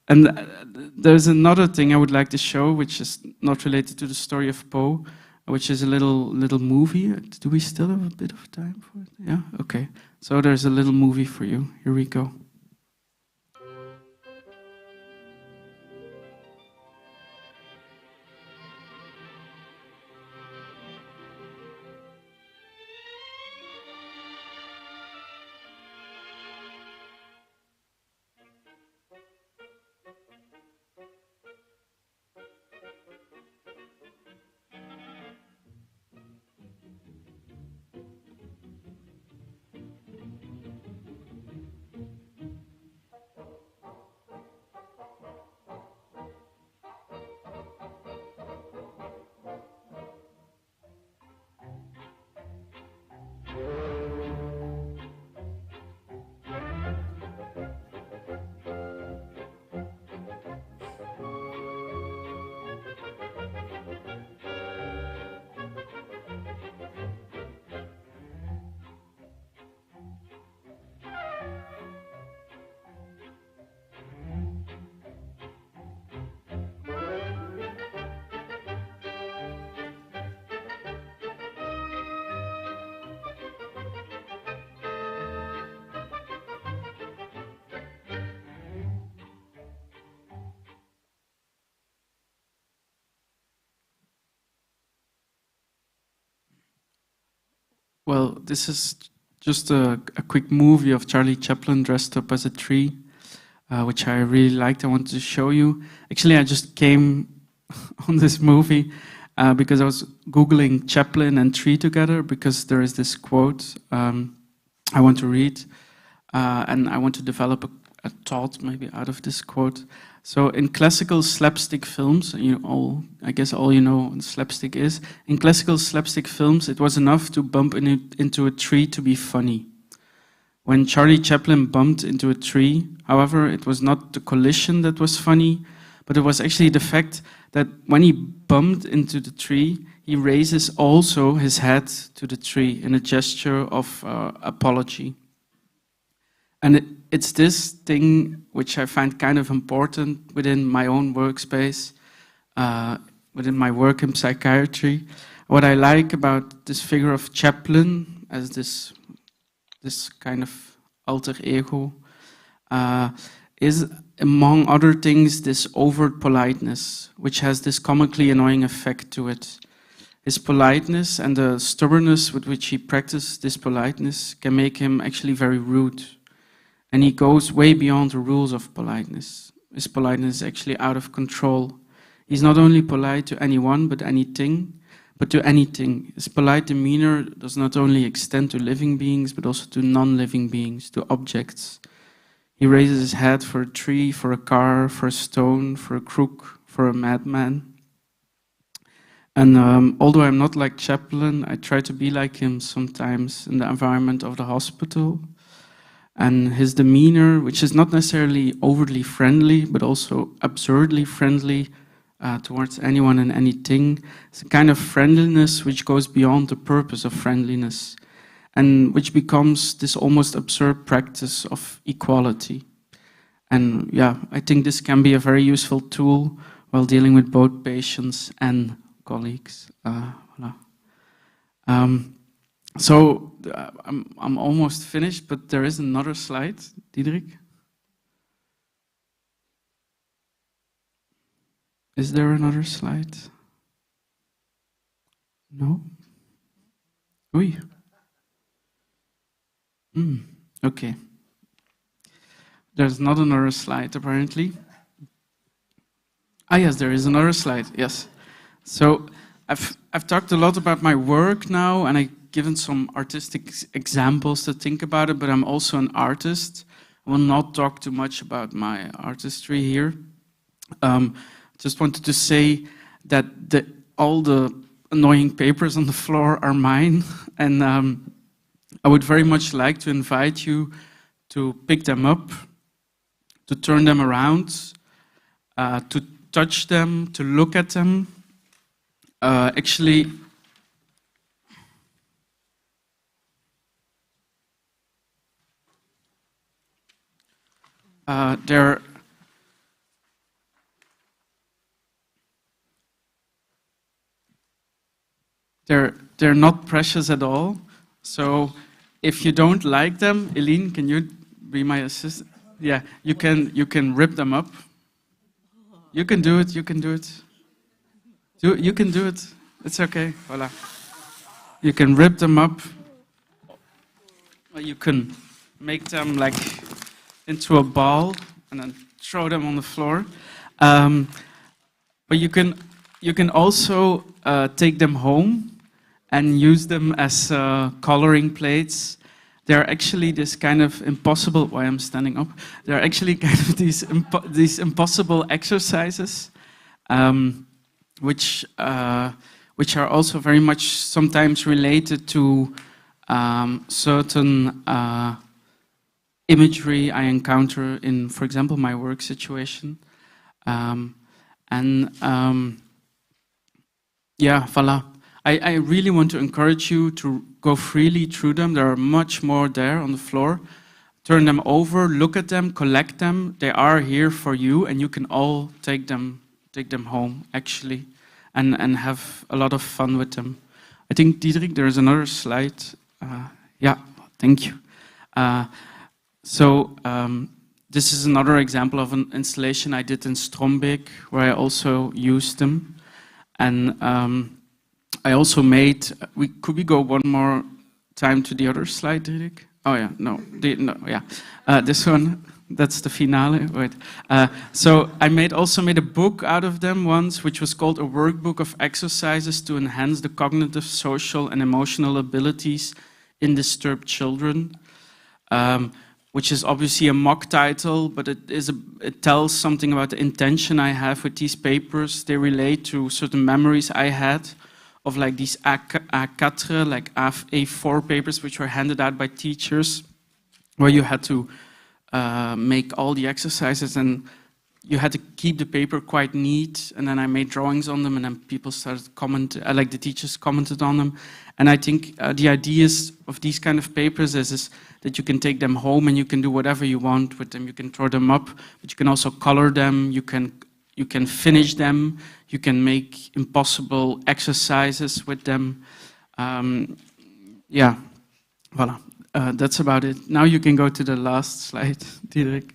And there's another thing I would like to show, which is not related to the story of Poe, which is a little movie. Do we still have a bit of time for it? Yeah? Okay. So there's a little movie for you. Here we go. Well, this is just a quick movie of Charlie Chaplin dressed up as a tree, which I really liked. I wanted to show you. Actually, I just came on this movie because I was Googling Chaplin and tree together, because there is this quote I want to read, and I want to develop a thought maybe out of this quote. So in classical slapstick films, I guess all you know what slapstick is. In classical slapstick films, it was enough to bump into a tree to be funny. When Charlie Chaplin bumped into a tree, however, it was not the collision that was funny, but it was actually the fact that when he bumped into the tree, he raises also his head to the tree in a gesture of apology. And it's this thing which I find kind of important within my own workspace, within my work in psychiatry. What I like about this figure of Chaplin as this kind of alter ego is, among other things, this overt politeness, which has this comically annoying effect to it. His politeness and the stubbornness with which he practices this politeness can make him actually very rude. And he goes way beyond the rules of politeness. His politeness is actually out of control. He's not only polite to anyone, but to anything. His polite demeanor does not only extend to living beings, but also to non-living beings, to objects. He raises his head for a tree, for a car, for a stone, for a crook, for a madman. And although I'm not like Chaplin, I try to be like him sometimes in the environment of the hospital. and his demeanor, which is not necessarily overly friendly, but also absurdly friendly towards anyone and anything. It's a kind of friendliness which goes beyond the purpose of friendliness, and which becomes this almost absurd practice of equality. And yeah, I think this can be a very useful tool while dealing with both patients and colleagues. Voilà. So I'm almost finished, but there is another slide, Diederik. Is there another slide? No? Oui. Okay. There's not another slide, apparently. Ah, yes, there is another slide, yes. So I've talked a lot about my work now, and I've given some artistic examples to think about it, but I'm also an artist. I will not talk too much about my artistry here. Just wanted to say that all the annoying papers on the floor are mine, and I would very much like to invite you to pick them up, to turn them around, to touch them, to look at them. Actually, they're not precious at all. So if you don't like them, Elien, can you be my assistant? Yeah, you can rip them up. You can do it. You can do it. You can do it. It's okay. Voila. You can rip them up. Or you can make them like into a ball and then throw them on the floor. But you can also take them home and use them as coloring plates. They're actually this kind of impossible. Why I'm standing up? They're actually kind of these impossible exercises, which are also very much sometimes related to certain imagery I encounter in, for example, my work situation, yeah, voila. I really want to encourage you to go freely through them. There are much more there on the floor. Turn them over, look at them, collect them. They are here for you, and you can all take them home, actually, and have a lot of fun with them. I think, Diederik, there is another slide. Yeah, thank you. This is another example of an installation I did in Strombeek, where I also used them. And I also made, could we go one more time to the other slide, Diederik? Oh yeah, no, this one, that's the finale. Wait. So I also made a book out of them once, which was called A Workbook of Exercises to Enhance the Cognitive, Social and Emotional Abilities in Disturbed Children, which is obviously a mock title, but it tells something about the intention I have with these papers. They relate to certain memories I had of like these A4, like A4 papers, which were handed out by teachers, where you had to make all the exercises, and you had to keep the paper quite neat. And then I made drawings on them, and then people started commenting, like the teachers commented on them. And I think the ideas of these kind of papers is that you can take them home and you can do whatever you want with them. You can throw them up, but you can also color them. You can finish them. You can make impossible exercises with them. Yeah, voilà. That's about it. Now you can go to the last slide, Diederik.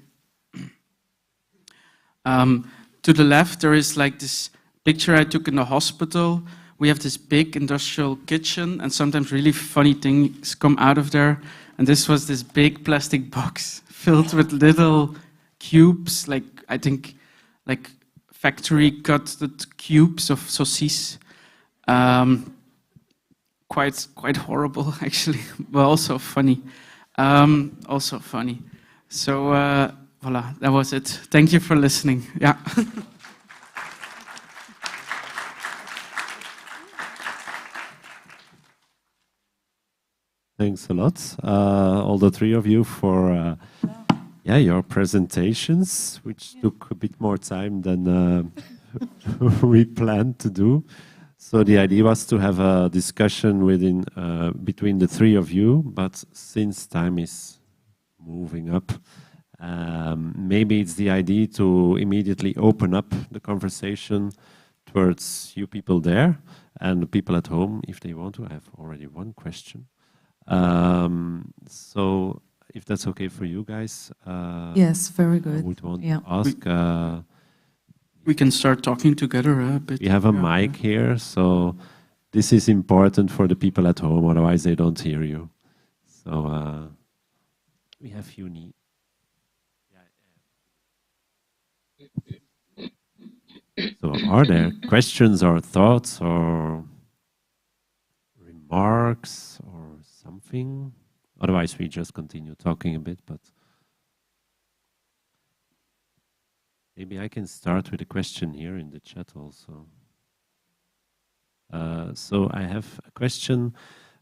To the left, there is like this picture I took in the hospital. We have this big industrial kitchen, and sometimes really funny things come out of there. And this was this big plastic box filled with little cubes, like I think like factory cut cubes of saucisse. Quite horrible, actually, but also funny. So voilà, that was it. Thank you for listening. Yeah. Thanks a lot, all the three of you, for your presentations, which took a bit more time than we planned to do. So the idea was to have a discussion between the three of you, but since time is moving up, maybe it's the idea to immediately open up the conversation towards you people there and the people at home, if they want to. I have already one question. So if that's okay for you guys. Yes, very good. I would want to ask. We can start talking together a bit. We have a mic here, so this is important for the people at home, otherwise they don't hear you. So we have Uni. So are there questions or thoughts or remarks or something? Otherwise we just continue talking a bit, but maybe I can start with a question here in the chat also. So I have a question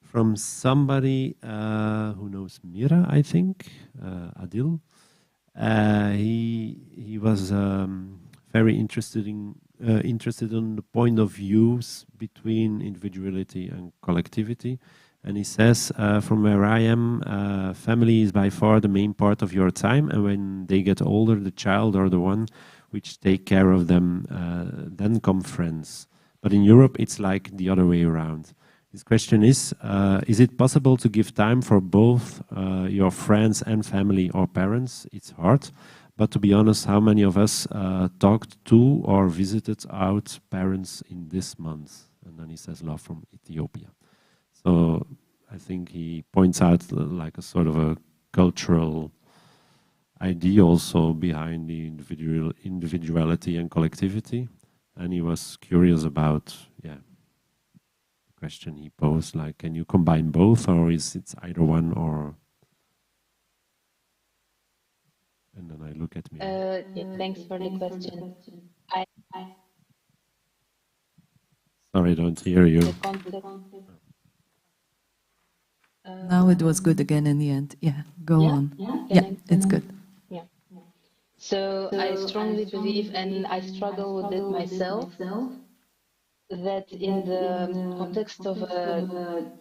from somebody who knows Mirra, I think, Adil. He was very interested in the point of views between individuality and collectivity. And he says, from where I am, family is by far the main part of your time, and when they get older, the child or the one which take care of them, then come friends. But in Europe, it's like the other way around. His question is it possible to give time for both your friends and family or parents? It's hard. But to be honest, how many of us talked to or visited out parents in this month? And then he says, love from Ethiopia. So I think he points out like a sort of a cultural idea also behind the individuality and collectivity. And he was curious about, the question he posed, like, can you combine both, or is it either one or... And then I look at me. Thanks for the question. Sorry, I don't hear you. Now it was good again in the end. Yeah, go on. Yeah, it's good. Yeah. So I strongly believe, and I struggle with it myself, that in the context of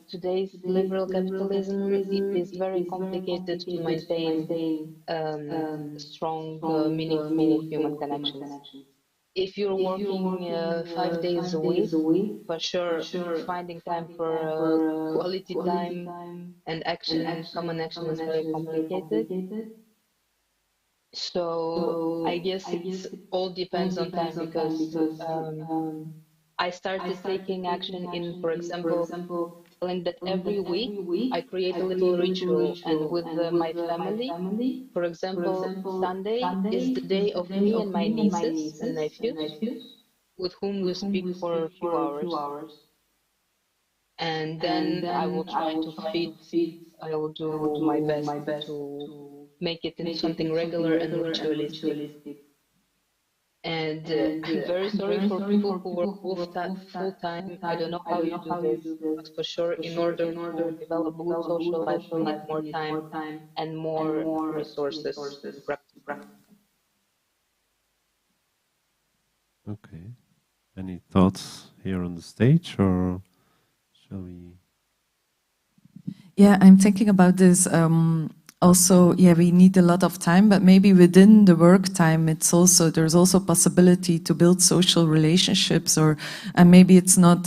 today's liberal capitalism, it is very complicated to maintain strong, meaningful human connections. If you're working 5 days a week, for sure, finding time for quality time and action, common action is very complicated. So I guess it all depends on time, because I started taking action in, for example, telling that every week I create a little ritual, and with my family, for example, Sunday is the day of me and my nieces and nephews, with whom we speak for a few hours. And then I will try to I will do my best to make it into something regular and ritualistic. And I'm very sorry for people who work full-time. I don't know how you do this, but for sure, in order to develop a good social life, we need more time and more resources to practice. Okay. Any thoughts here on the stage, or shall we? Yeah, I'm thinking about this. Also, we need a lot of time, but maybe within the work time, there's also possibility to build social relationships, and maybe it's not,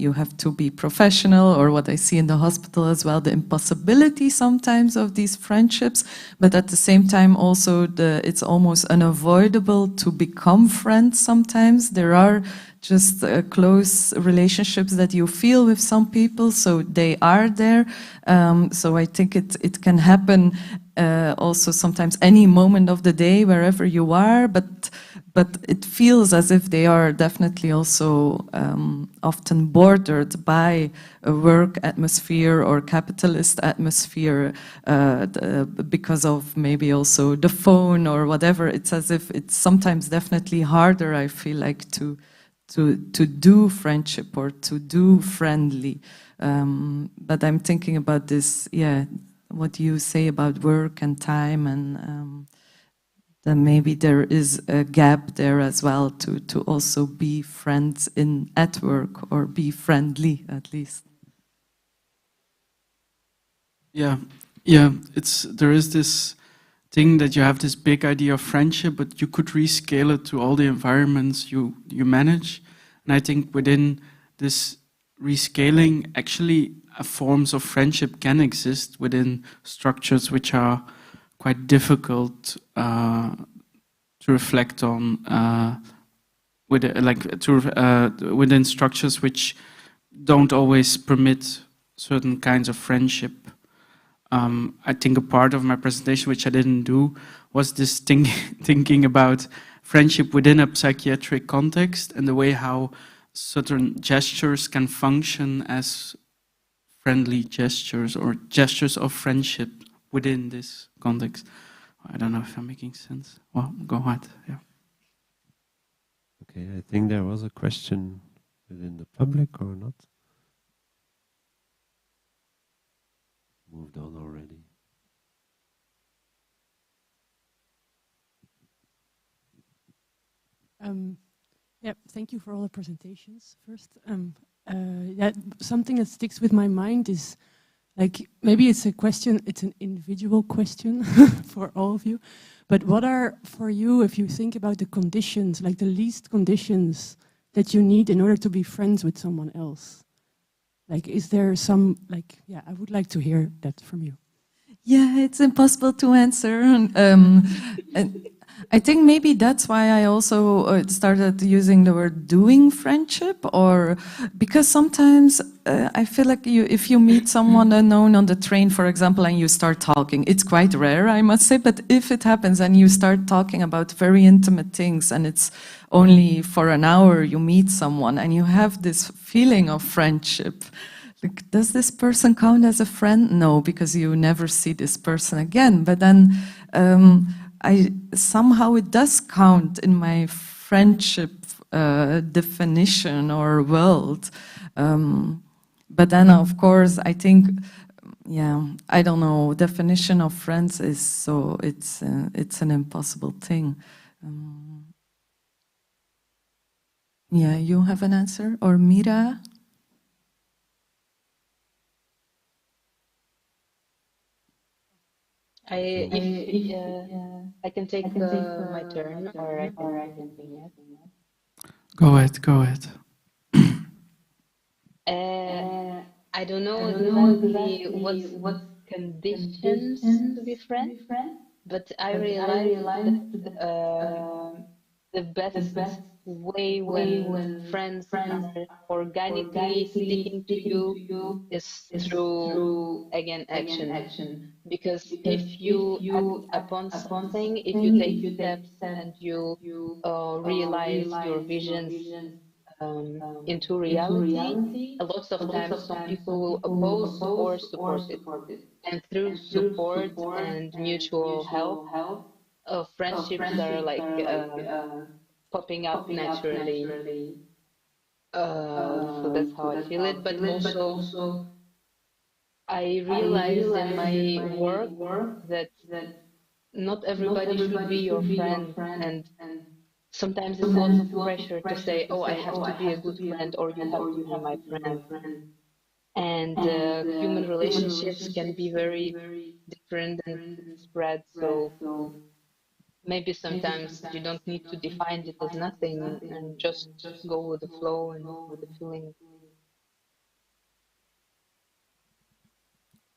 you have to be professional, or what I see in the hospital as well, the impossibility sometimes of these friendships, but at the same time also it's almost unavoidable to become friends sometimes. There are just close relationships that you feel with some people, so they are there. So I think it can happen also sometimes any moment of the day, wherever you are, but it feels as if they are definitely also often bordered by a work atmosphere or capitalist atmosphere because of maybe also the phone or whatever. It's as if it's sometimes definitely harder, I feel like, to to do friendship or to do friendly. But I'm thinking about this, yeah, what you say about work and time, and then maybe there is a gap there as well to also be friends at work, or be friendly at least. Yeah, there is this thing that you have this big idea of friendship, but you could rescale it to all the environments you manage. And I think within this rescaling, actually, forms of friendship can exist within structures which are quite difficult to reflect on, within structures which don't always permit certain kinds of friendship. I think a part of my presentation, which I didn't do, was this thinking about friendship within a psychiatric context and the way how certain gestures can function as friendly gestures or gestures of friendship within this context. I don't know if I'm making sense. Well, go ahead. Yeah. Okay, I think there was a question within the public or not. Moved on already. Yeah, thank you for all the presentations. First, yeah, something that sticks with my mind is, like, maybe it's a question, it's an individual question for all of you, but what are, for you, if you think about the conditions, like the least conditions that you need in order to be friends with someone else? Like, is there some, like, yeah, I would like to hear that from you. Yeah, it's impossible to answer. And I think maybe that's why I also started using the word doing friendship, or because sometimes I feel like if you meet someone unknown on the train, for example, and you start talking, it's quite rare, I must say, but if it happens and you start talking about very intimate things and it's only for an hour you meet someone and you have this feeling of friendship, like, does this person count as a friend? No, because you never see this person again. But then somehow it does count in my friendship definition or world. But then, of course, I think, yeah, I don't know. Definition of friends is so it's an impossible thing. Yeah, you have an answer, or Mirra? I can take my turn, or I can continue. Go ahead. I don't know exactly what conditions to be friends, but I realized that the best way when friends are organically sticking to you is through, again, action. Because if you act upon something, if you take steps and you realize your visions into reality, a lot of times some people will oppose or support it. And through support and mutual help, friendships are like popping up naturally. So that's how I feel it. But also, I realized in my work that not everybody should be your friend, and sometimes it's lots of pressure to say, oh, I have to be a good friend, or you have to be my friend. And human relationships can be very different and spread, so maybe sometimes you don't need to define it as nothing and just go with the flow and with the feeling.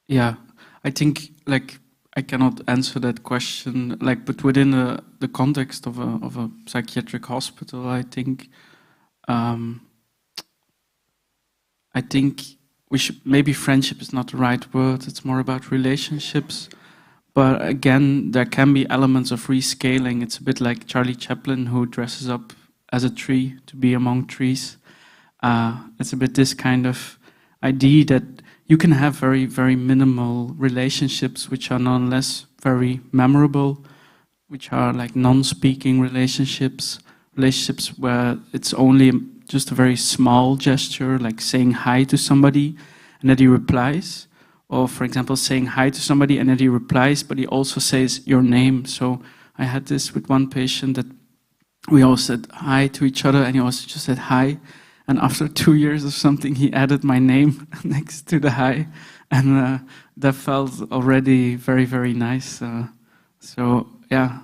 Yeah, I think, like, I cannot answer that question, like, but within the context of a psychiatric hospital, I think we should, maybe friendship is not the right word, it's more about relationships. But again, there can be elements of rescaling. It's a bit like Charlie Chaplin, who dresses up as a tree to be among trees. It's a bit this kind of idea that you can have very, very minimal relationships, which are nonetheless very memorable, which are like non-speaking relationships where it's only just a very small gesture, like saying hi to somebody and that he replies. Or for example, saying hi to somebody and then he replies, but he also says your name. So I had this with one patient that we all said hi to each other and he also just said hi. And after 2 years or something, he added my name next to the hi. And that felt already very, very nice. So yeah,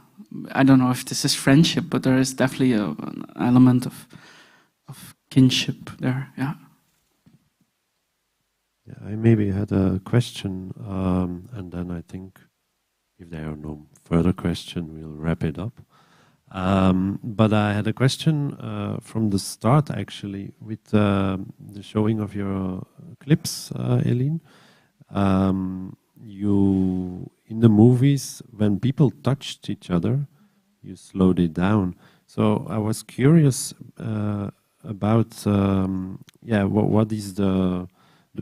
I don't know if this is friendship, but there is definitely an element of kinship there, yeah. Yeah, I maybe had a question, and then I think if there are no further questions, we'll wrap it up. But I had a question from the start, actually, with the showing of your clips, Elien. You, in the movies, when people touched each other, you slowed it down. So I was curious about, what is the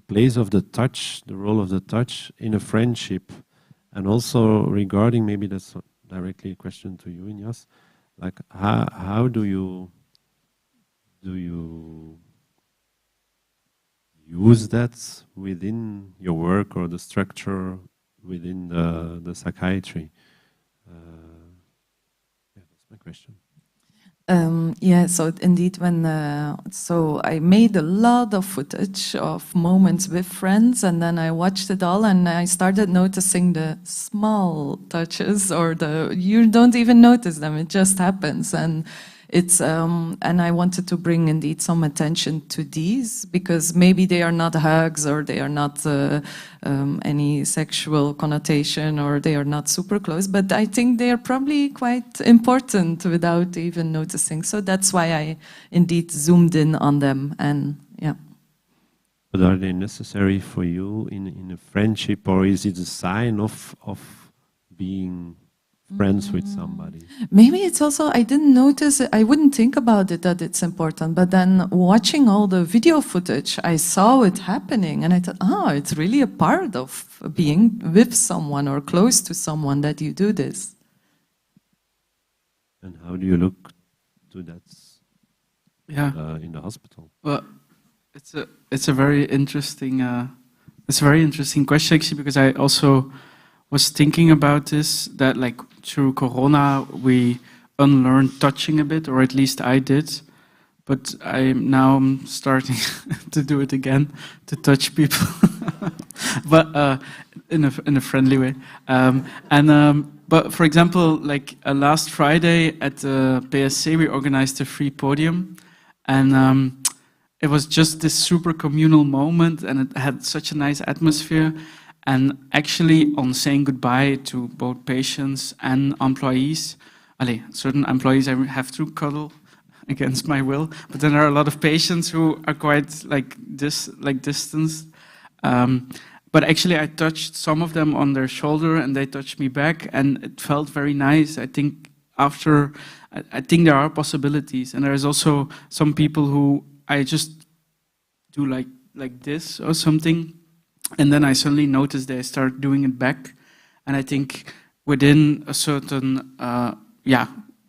place of the touch, the role of the touch in a friendship, and also regarding, maybe that's directly a question to you, Ignace, like how do you use that within your work or the structure within the psychiatry? Yeah, that's my question. Yeah, so indeed, so I made a lot of footage of moments with friends, and then I watched it all, and I started noticing the small touches, or you don't even notice them; it just happens, and it's and I wanted to bring indeed some attention to these, because maybe they are not hugs, or they are not any sexual connotation, or they are not super close, but I think they are probably quite important without even noticing. So that's why I indeed zoomed in on them, and yeah. But are they necessary for you in a friendship, or is it a sign of being friends with somebody? Maybe it's also, I didn't notice it, I wouldn't think about it that it's important, but then watching all the video footage, I saw it happening, and I thought, it's really a part of being with someone or close to someone that you do this. And how do you look to that in the hospital? Well, it's a very interesting question, actually, because I also was thinking about this, that like through Corona we unlearned touching a bit, or at least I did, but I'm starting to do it again, to touch people, but in a friendly way. But for example, like last Friday at the PSC, we organized a free podium, and it was just this super communal moment, and it had such a nice atmosphere. And actually, on saying goodbye to both patients and employees, certain employees I have to cuddle against my will, but then there are a lot of patients who are quite like distanced. But actually, I touched some of them on their shoulder, and they touched me back, and it felt very nice. I think I think there are possibilities, and there is also some people who I just do like this or something. And then I suddenly noticed they start doing it back. And I think within a certain,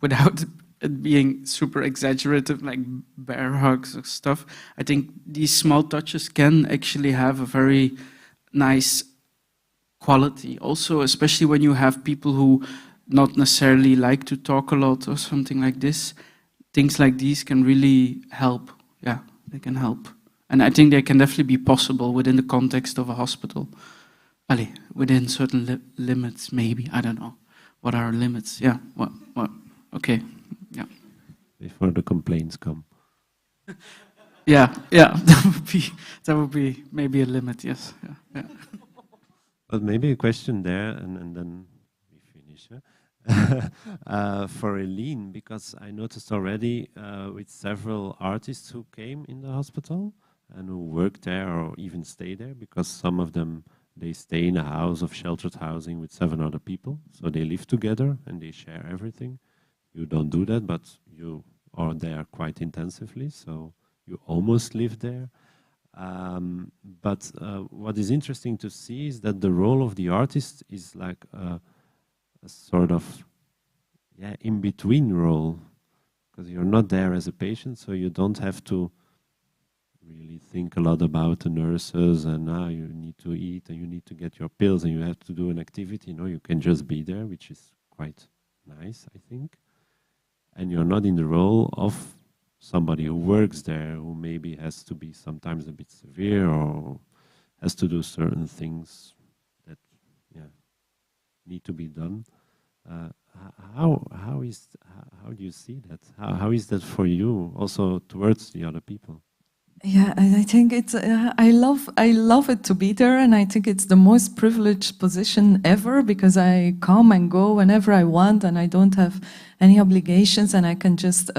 without it being super exaggerative, like bear hugs or stuff, I think these small touches can actually have a very nice quality. Also, especially when you have people who not necessarily like to talk a lot or something like this, things like these can really help. Yeah, they can help. And I think they can definitely be possible within the context of a hospital. Within certain limits, maybe. I don't know. What are limits? Yeah. What? Okay. Yeah. Before the complaints come. Yeah. That would be maybe a limit. Yes. Yeah. But maybe a question there, and then we finish. For Elien, because I noticed already with several artists who came in the hospital and who work there or even stay there, because some of them, they stay in a house of sheltered housing with 7 other people. So they live together and they share everything. You don't do that, but you are there quite intensively. So you almost live there. But what is interesting to see is that the role of the artist is like a sort of in-between role. because you're not there as a patient, so you don't have to really think a lot about the nurses and you need to eat and you need to get your pills and you have to do an activity. No, you can just be there, which is quite nice, I think. And you're not in the role of somebody who works there, who maybe has to be sometimes a bit severe or has to do certain things that need to be done. How do you see that? How is that for you, also towards the other people? Yeah, I think it's. I love it to be there, and I think it's the most privileged position ever because I come and go whenever I want, and I don't have any obligations, and I can just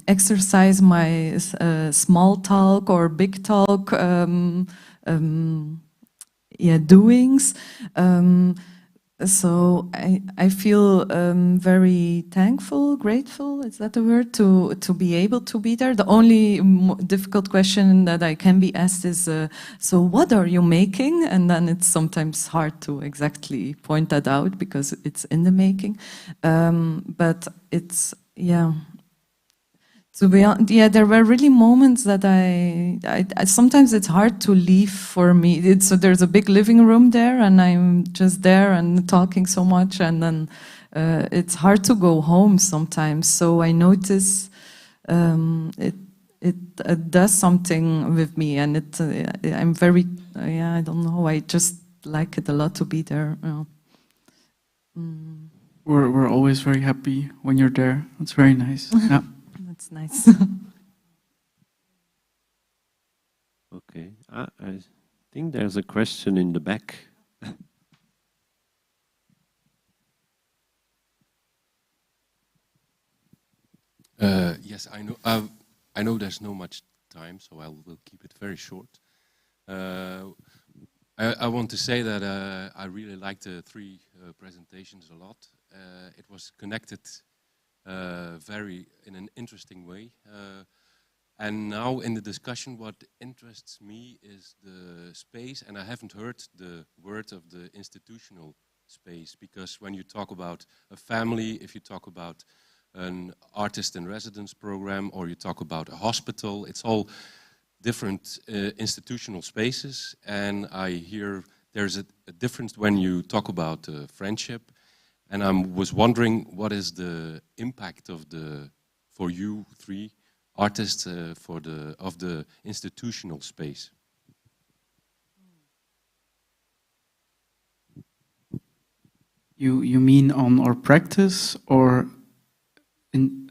exercise my small talk or big talk, doings. So I feel very thankful, grateful, is that the word, to be able to be there. The only difficult question that I can be asked is, so what are you making? And then it's sometimes hard to exactly point that out because it's in the making. But it's, to be honest, there were really moments that I sometimes it's hard to leave for me. So there's a big living room there, and I'm just there and talking so much, and then it's hard to go home sometimes. So I notice it does something with me, and I'm very I don't know. I just like it a lot to be there. We're always very happy when you're there. It's very nice. Yeah. That's nice. Okay, I think there's a question in the back. Yes, I know. I know there's no much time, so I will keep it very short. I want to say that I really liked the three presentations a lot. It was connected in an interesting way. And now in the discussion, what interests me is the space, and I haven't heard the word of the institutional space, because when you talk about a family, if you talk about an artist in residence program, or you talk about a hospital, it's all different institutional spaces. And I hear there's a difference when you talk about friendship. And I was wondering, what is the impact of for you three artists of the institutional space? You mean on our practice or in?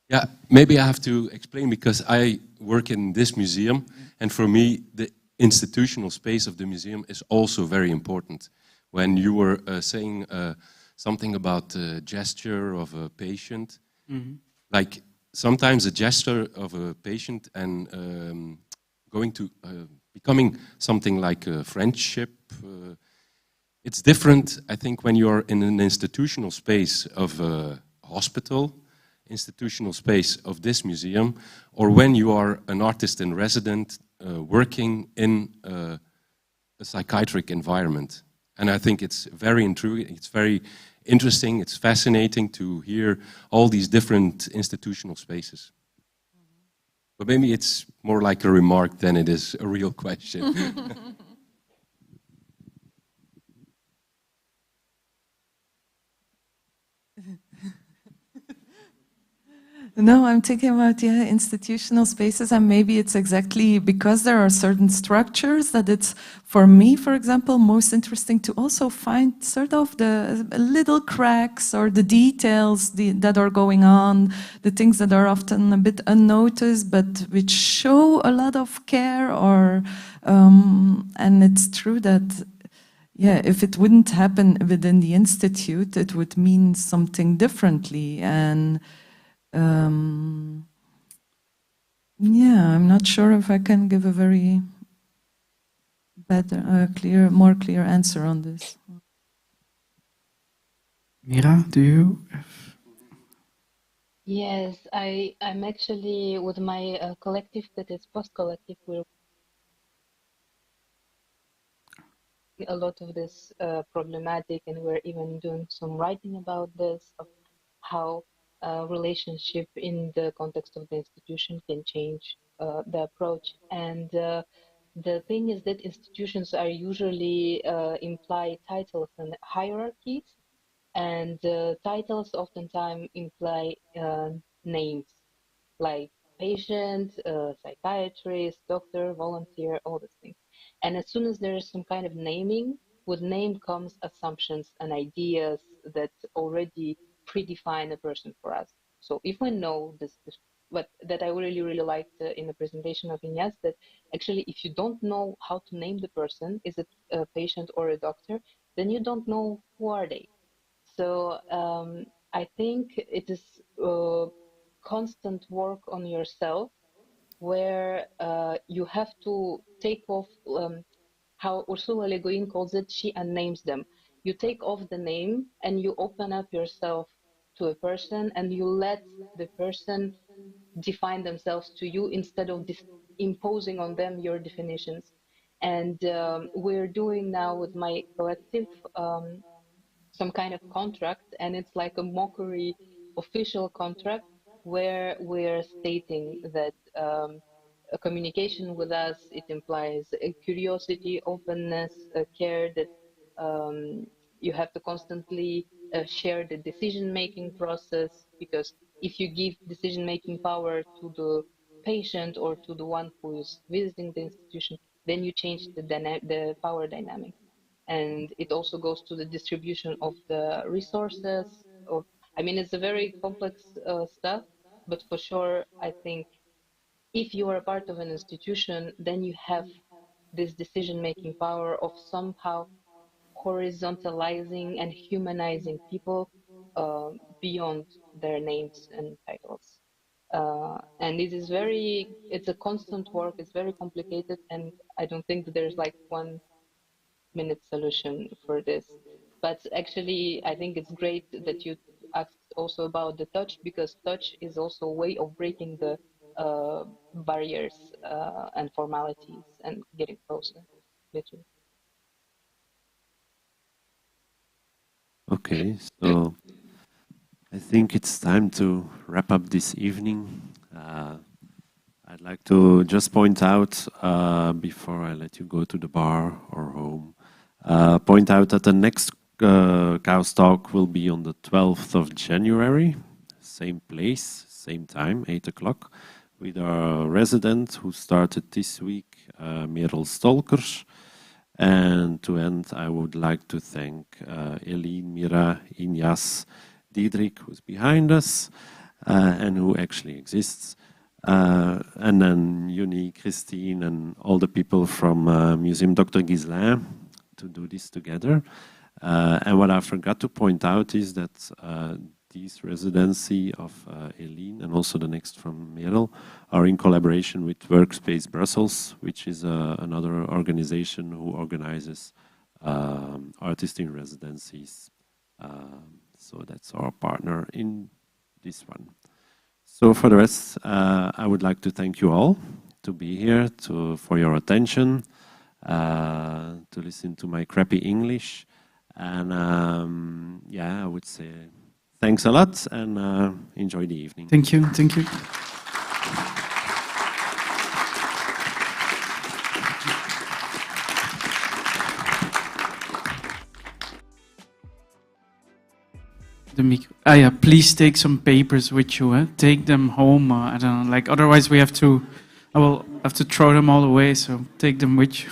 Yeah, maybe I have to explain, because I work in this museum, and for me the institutional space of the museum is also very important. When you were saying something about the gesture of a patient. Mm-hmm. Like sometimes a gesture of a patient and going to becoming something like a friendship. It's different, I think, when you're in an institutional space of a hospital, institutional space of this museum, or when you are an artist in residence working in a psychiatric environment. And I think it's very intriguing, it's very interesting, it's fascinating to hear all these different institutional spaces. But maybe it's more like a remark than it is a real question. No, I'm thinking about institutional spaces, and maybe it's exactly because there are certain structures that it's, for me, for example, most interesting to also find sort of the little cracks or the details that are going on, the things that are often a bit unnoticed, but which show a lot of care. And it's true that, if it wouldn't happen within the institute, it would mean something differently. And I'm not sure if I can give a very more clear answer on this. Mirra, do you? Yes, I'm actually with my collective that is post-collective. We're a lot of this problematic, and we're even doing some writing about this, of how relationship in the context of the institution can change the approach. And the thing is that institutions are usually imply titles and hierarchies, and titles oftentimes imply names like patient, psychiatrist, doctor, volunteer, all these things. And as soon as there is some kind of naming, with name comes assumptions and ideas that already predefine a person for us. So if we know this what that I really, really liked in the presentation of Ignace, that actually if you don't know how to name the person, is it a patient or a doctor, then you don't know who are they. So I think it is constant work on yourself, where you have to take off, how Ursula Le Guin calls it, she unnames them. You take off the name and you open up yourself to a person, and you let the person define themselves to you instead of imposing on them your definitions. And we're doing now with my collective some kind of contract, and it's like a mockery official contract where we're stating that a communication with us, it implies a curiosity, openness, a care, that you have to constantly share the decision-making process, because if you give decision-making power to the patient or to the one who is visiting the institution, then you change the power dynamic. And it also goes to the distribution of the resources. I mean, it's a very complex stuff, but for sure, I think if you are a part of an institution, then you have this decision-making power of somehow horizontalizing and humanizing people beyond their names and titles. And it is it's a constant work, it's very complicated, and I don't think that there's like 1 minute solution for this. But actually, I think it's great that you asked also about the touch, because touch is also a way of breaking the barriers and formalities and getting closer, literally. Okay, so I think it's time to wrap up this evening. I'd like to just point out, before I let you go to the bar or home, point out that the next KAOS Talk will be on the 12th of January, same place, same time, 8 o'clock, with our resident who started this week, Mirra Markhaëva. And to end, I would like to thank Elien, Mirra, Ignace, Diederik, who's behind us, and who actually exists, and then Uni, Christine, and all the people from Museum Dr. Guislain to do this together. And what I forgot to point out is that this residency of Elien and also the next from Mirra are in collaboration with Workspace Brussels, which is another organization who organizes artist in residencies. So that's our partner in this one. So for the rest, I would like to thank you all to be here, for your attention, to listen to my crappy English. And yeah, I would say thanks a lot, and enjoy the evening. Thank you. Thank you. Yeah, please take some papers with you. Take them home. I don't know. Like otherwise, I will have to throw them all away. So take them with you.